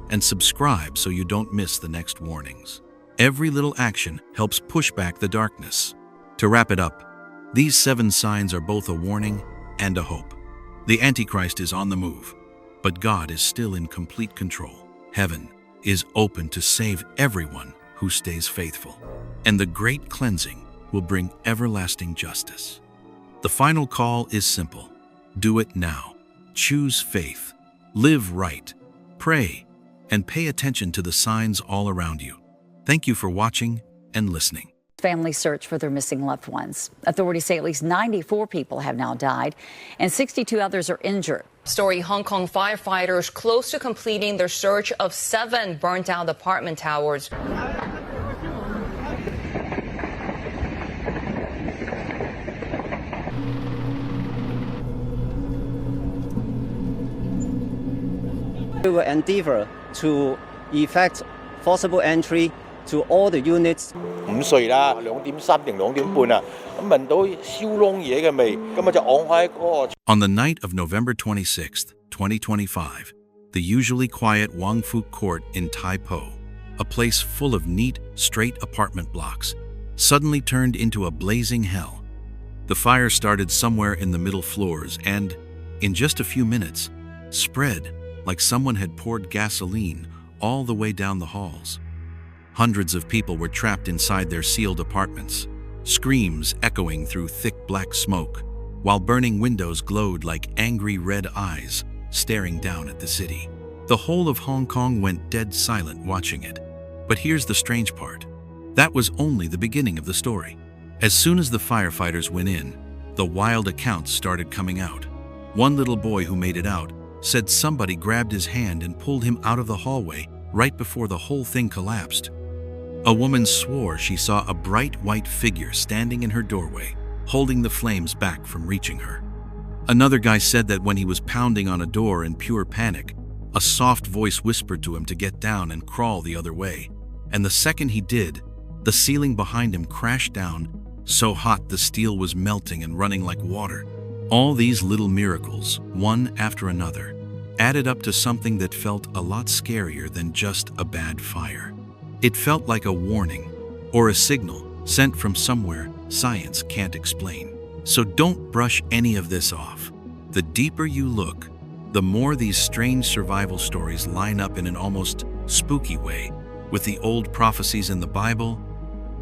and subscribe so you don't miss the next warnings. Every little action helps push back the darkness. To wrap it up, these 7 signs are both a warning and a hope. The Antichrist is on the move, but God is still in complete control. Heaven is open to save everyone who stays faithful, and the great cleansing will bring everlasting justice. The final call is simple. Do it now. Choose faith, live right, pray, and pay attention to the signs all around you. Thank you for watching and listening. Families search for their missing loved ones. Authorities say at least 94 people have now died and 62 others are injured. Story: Hong Kong firefighters close to completing their search of 7 burnt-out apartment towers. We will endeavor to effect forcible entry to all the units. 5歲啦，2點3定2點半啊，咁聞到燒燶嘢嘅味，咁就昂開嗰個。On the night of November 26th, 2025, the usually quiet Wong Fuk Court in Tai Po, a place full of neat, straight apartment blocks, suddenly turned into a blazing hell. The fire started somewhere in the middle floors and, in just a few minutes, spread like someone had poured gasoline all the way down the halls. Hundreds of people were trapped inside their sealed apartments, screams echoing through thick black smoke, while burning windows glowed like angry red eyes staring down at the city. The whole of Hong Kong went dead silent watching it. But here's the strange part. That was only the beginning of the story. As soon as the firefighters went in, the wild accounts started coming out. One little boy who made it out said somebody grabbed his hand and pulled him out of the hallway right before the whole thing collapsed. A woman swore she saw a bright white figure standing in her doorway, holding the flames back from reaching her. Another guy said that when he was pounding on a door in pure panic, a soft voice whispered to him to get down and crawl the other way. And the second he did, the ceiling behind him crashed down, so hot the steel was melting and running like water. All these little miracles, one after another, added up to something that felt a lot scarier than just a bad fire. It felt like a warning, or a signal sent from somewhere science can't explain. So don't brush any of this off. The deeper you look, the more these strange survival stories line up in an almost spooky way with the old prophecies in the Bible,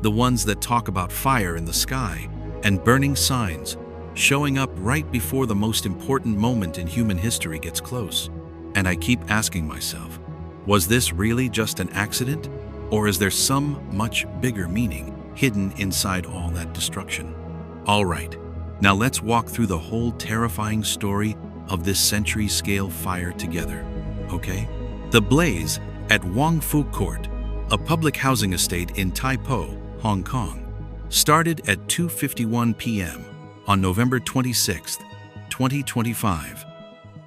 the ones that talk about fire in the sky and burning signs showing up right before the most important moment in human history gets close. And I keep asking myself, was this really just an accident? Or is there some much bigger meaning hidden inside all that destruction? All right, now let's walk through the whole terrifying story of this century-scale fire together, okay? The blaze at Wong Fu Court, a public housing estate in Tai Po, Hong Kong, started at 2:51 p.m. on November 26, 2025,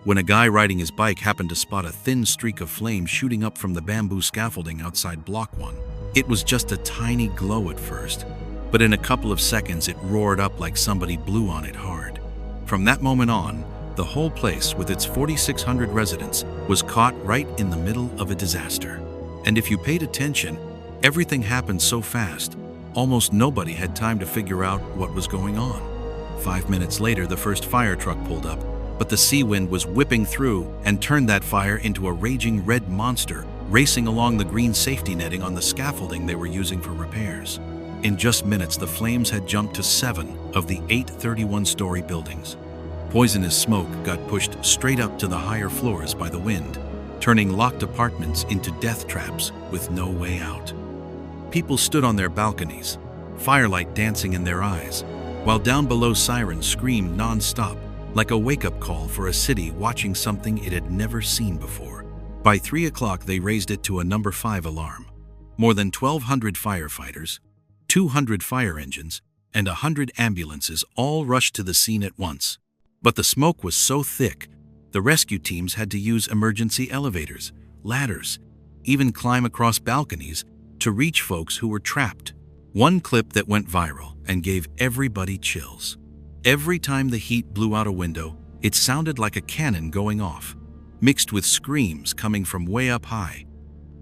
when a guy riding his bike happened to spot a thin streak of flame shooting up from the bamboo scaffolding outside Block 1. It was just a tiny glow at first, but in a couple of seconds it roared up like somebody blew on it hard. From that moment on, the whole place with its 4,600 residents was caught right in the middle of a disaster. And if you paid attention, everything happened so fast, almost nobody had time to figure out what was going on. 5 minutes later, the first fire truck pulled up, but the sea wind was whipping through and turned that fire into a raging red monster racing along the green safety netting on the scaffolding they were using for repairs. In just minutes, the flames had jumped to 7 of the 8 31-story buildings. Poisonous smoke got pushed straight up to the higher floors by the wind, turning locked apartments into death traps with no way out. People stood on their balconies, firelight dancing in their eyes, while down below sirens screamed non-stop, like a wake-up call for a city watching something it had never seen before. By 3 o'clock, they raised it to a number 5 alarm. More than 1,200 firefighters, 200 fire engines, and 100 ambulances all rushed to the scene at once. But the smoke was so thick, the rescue teams had to use emergency elevators, ladders, even climb across balconies to reach folks who were trapped. One clip that went viral and gave everybody chills. Every time the heat blew out a window, it sounded like a cannon going off, mixed with screams coming from way up high,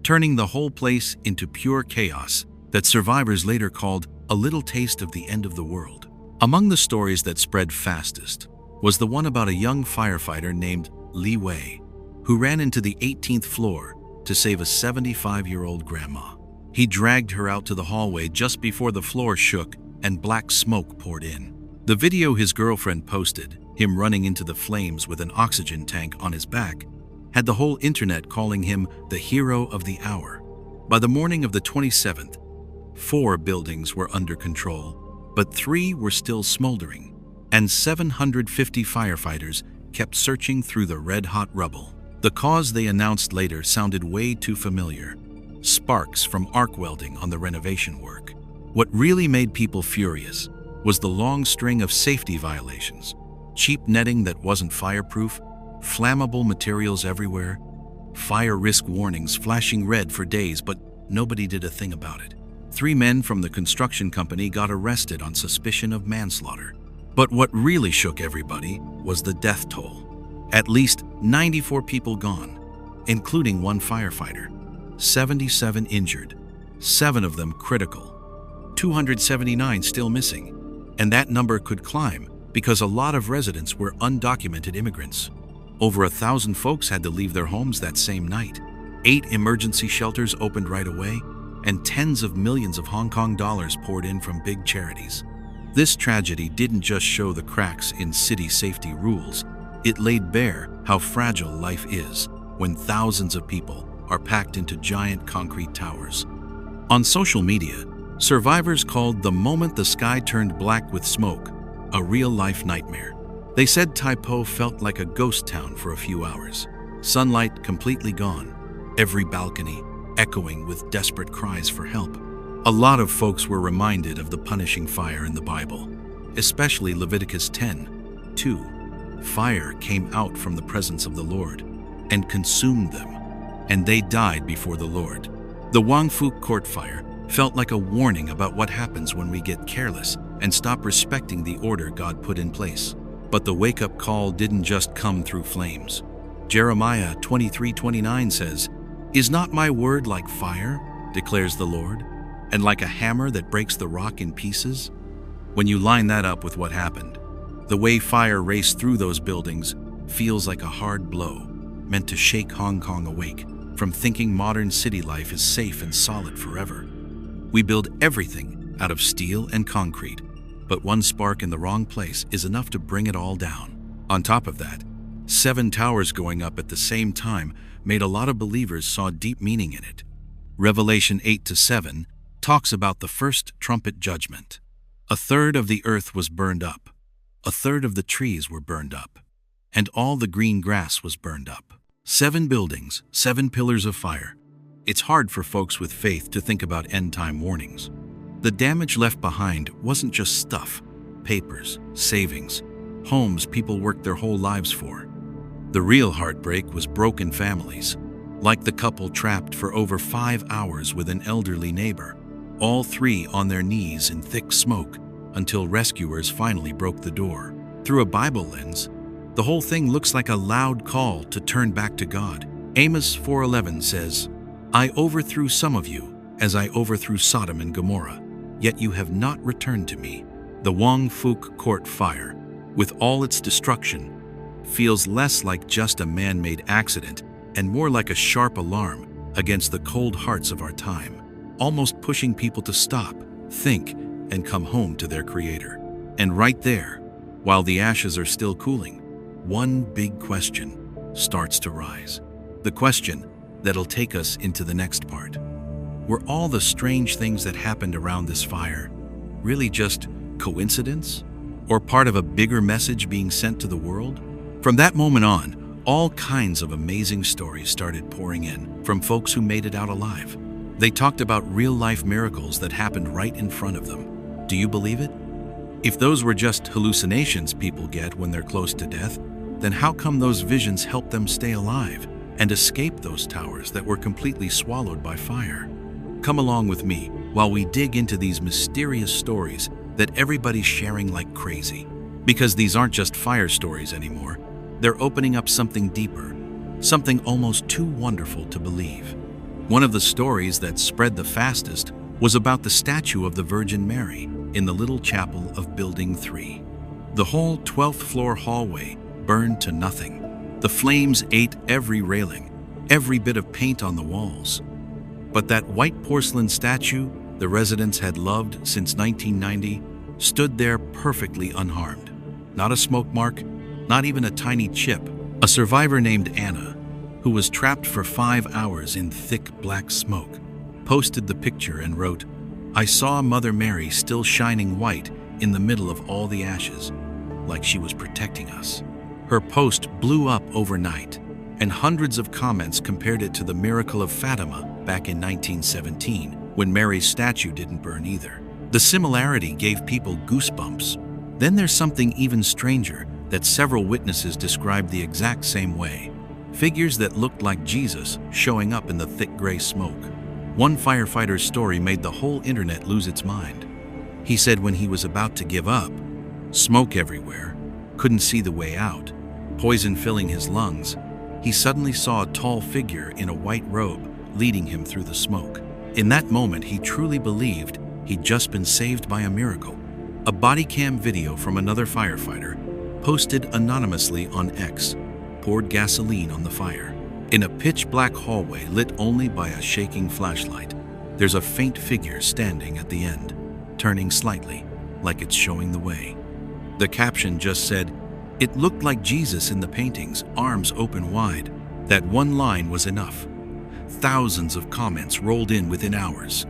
turning the whole place into pure chaos that survivors later called a little taste of the end of the world. Among the stories that spread fastest was the one about a young firefighter named Li Wei, who ran into the 18th floor to save a 75-year-old grandma. He dragged her out to the hallway just before the floor shook and black smoke poured in. The video his girlfriend posted, him running into the flames with an oxygen tank on his back, had the whole internet calling him the hero of the hour. By the morning of the 27th, 4 buildings were under control, but 3 were still smoldering, and 750 firefighters kept searching through the red-hot rubble. The cause they announced later sounded way too familiar: sparks from arc welding on the renovation work. What really made people furious was the long string of safety violations: cheap netting that wasn't fireproof, flammable materials everywhere, fire risk warnings flashing red for days, but nobody did a thing about it. 3 men from the construction company got arrested on suspicion of manslaughter. But what really shook everybody was the death toll. At least 94 people gone, including 1 firefighter, 77 injured, 7 of them critical, 279 still missing, and that number could climb because a lot of residents were undocumented immigrants. Over 1,000 folks had to leave their homes that same night. 8 emergency shelters opened right away, and tens of millions of Hong Kong dollars poured in from big charities. This tragedy didn't just show the cracks in city safety rules, it laid bare how fragile life is when thousands of people are packed into giant concrete towers. On social media, survivors called the moment the sky turned black with smoke a real-life nightmare. They said Taipo felt like a ghost town for a few hours. Sunlight completely gone, every balcony echoing with desperate cries for help. A lot of folks were reminded of the punishing fire in the Bible, especially Leviticus 10:2. Fire came out from the presence of the Lord and consumed them, and they died before the Lord. The Wangfu court fire felt like a warning about what happens when we get careless and stop respecting the order God put in place. But the wake-up call didn't just come through flames. Jeremiah 23:29 says, "Is not my word like fire, declares the Lord, and like a hammer that breaks the rock in pieces?" When you line that up with what happened, the way fire raced through those buildings feels like a hard blow, meant to shake Hong Kong awake from thinking modern city life is safe and solid forever. We build everything out of steel and concrete, but one spark in the wrong place is enough to bring it all down. On top of that, 7 towers going up at the same time made a lot of believers saw deep meaning in it. Revelation 8-7 talks about the first trumpet judgment. 1/3 of the earth was burned up, 1/3 of the trees were burned up, and all the green grass was burned up. 7 buildings, 7 pillars of fire. It's hard for folks with faith to think about end-time warnings. The damage left behind wasn't just stuff, papers, savings, homes people worked their whole lives for. The real heartbreak was broken families, like the couple trapped for over 5 hours with an elderly neighbor, all 3 on their knees in thick smoke until rescuers finally broke the door. Through a Bible lens, the whole thing looks like a loud call to turn back to God. Amos 4:11 says, "I overthrew some of you as I overthrew Sodom and Gomorrah, yet you have not returned to me." The Wang Fuk court fire, with all its destruction, feels less like just a man-made accident and more like a sharp alarm against the cold hearts of our time, almost pushing people to stop, think, and come home to their Creator. And right there, while the ashes are still cooling, one big question starts to rise. The question that'll take us into the next part. Were all the strange things that happened around this fire really just coincidence? Or part of a bigger message being sent to the world? From that moment on, all kinds of amazing stories started pouring in from folks who made it out alive. They talked about real-life miracles that happened right in front of them. Do you believe it? If those were just hallucinations people get when they're close to death, then how come those visions helped them stay alive and escape those towers that were completely swallowed by fire? Come along with me while we dig into these mysterious stories that everybody's sharing like crazy. Because these aren't just fire stories anymore. They're opening up something deeper, something almost too wonderful to believe. One of the stories that spread the fastest was about the statue of the Virgin Mary in the little chapel of Building 3. The whole 12th floor hallway burned to nothing. The flames ate every railing, every bit of paint on the walls. But that white porcelain statue the residents had loved since 1990 stood there perfectly unharmed. Not a smoke mark, not even a tiny chip. A survivor named Anna, who was trapped for 5 hours in thick black smoke, posted the picture and wrote, "I saw Mother Mary still shining white in the middle of all the ashes, like she was protecting us." Her post blew up overnight, and hundreds of comments compared it to the miracle of Fatima back in 1917, when Mary's statue didn't burn either. The similarity gave people goosebumps. Then there's something even stranger that several witnesses described the exact same way. Figures that looked like Jesus showing up in the thick gray smoke. One firefighter's story made the whole internet lose its mind. He said when he was about to give up, smoke everywhere, couldn't see the way out, poison filling his lungs, he suddenly saw a tall figure in a white robe leading him through the smoke. In that moment, he truly believed he'd just been saved by a miracle. A body cam video from another firefighter, posted anonymously on X, poured gasoline on the fire. In a pitch-black hallway lit only by a shaking flashlight, there's a faint figure standing at the end, turning slightly, like it's showing the way. The caption just said, "It looked like Jesus in the paintings, arms open wide." That one line was enough. Thousands of comments rolled in within hours.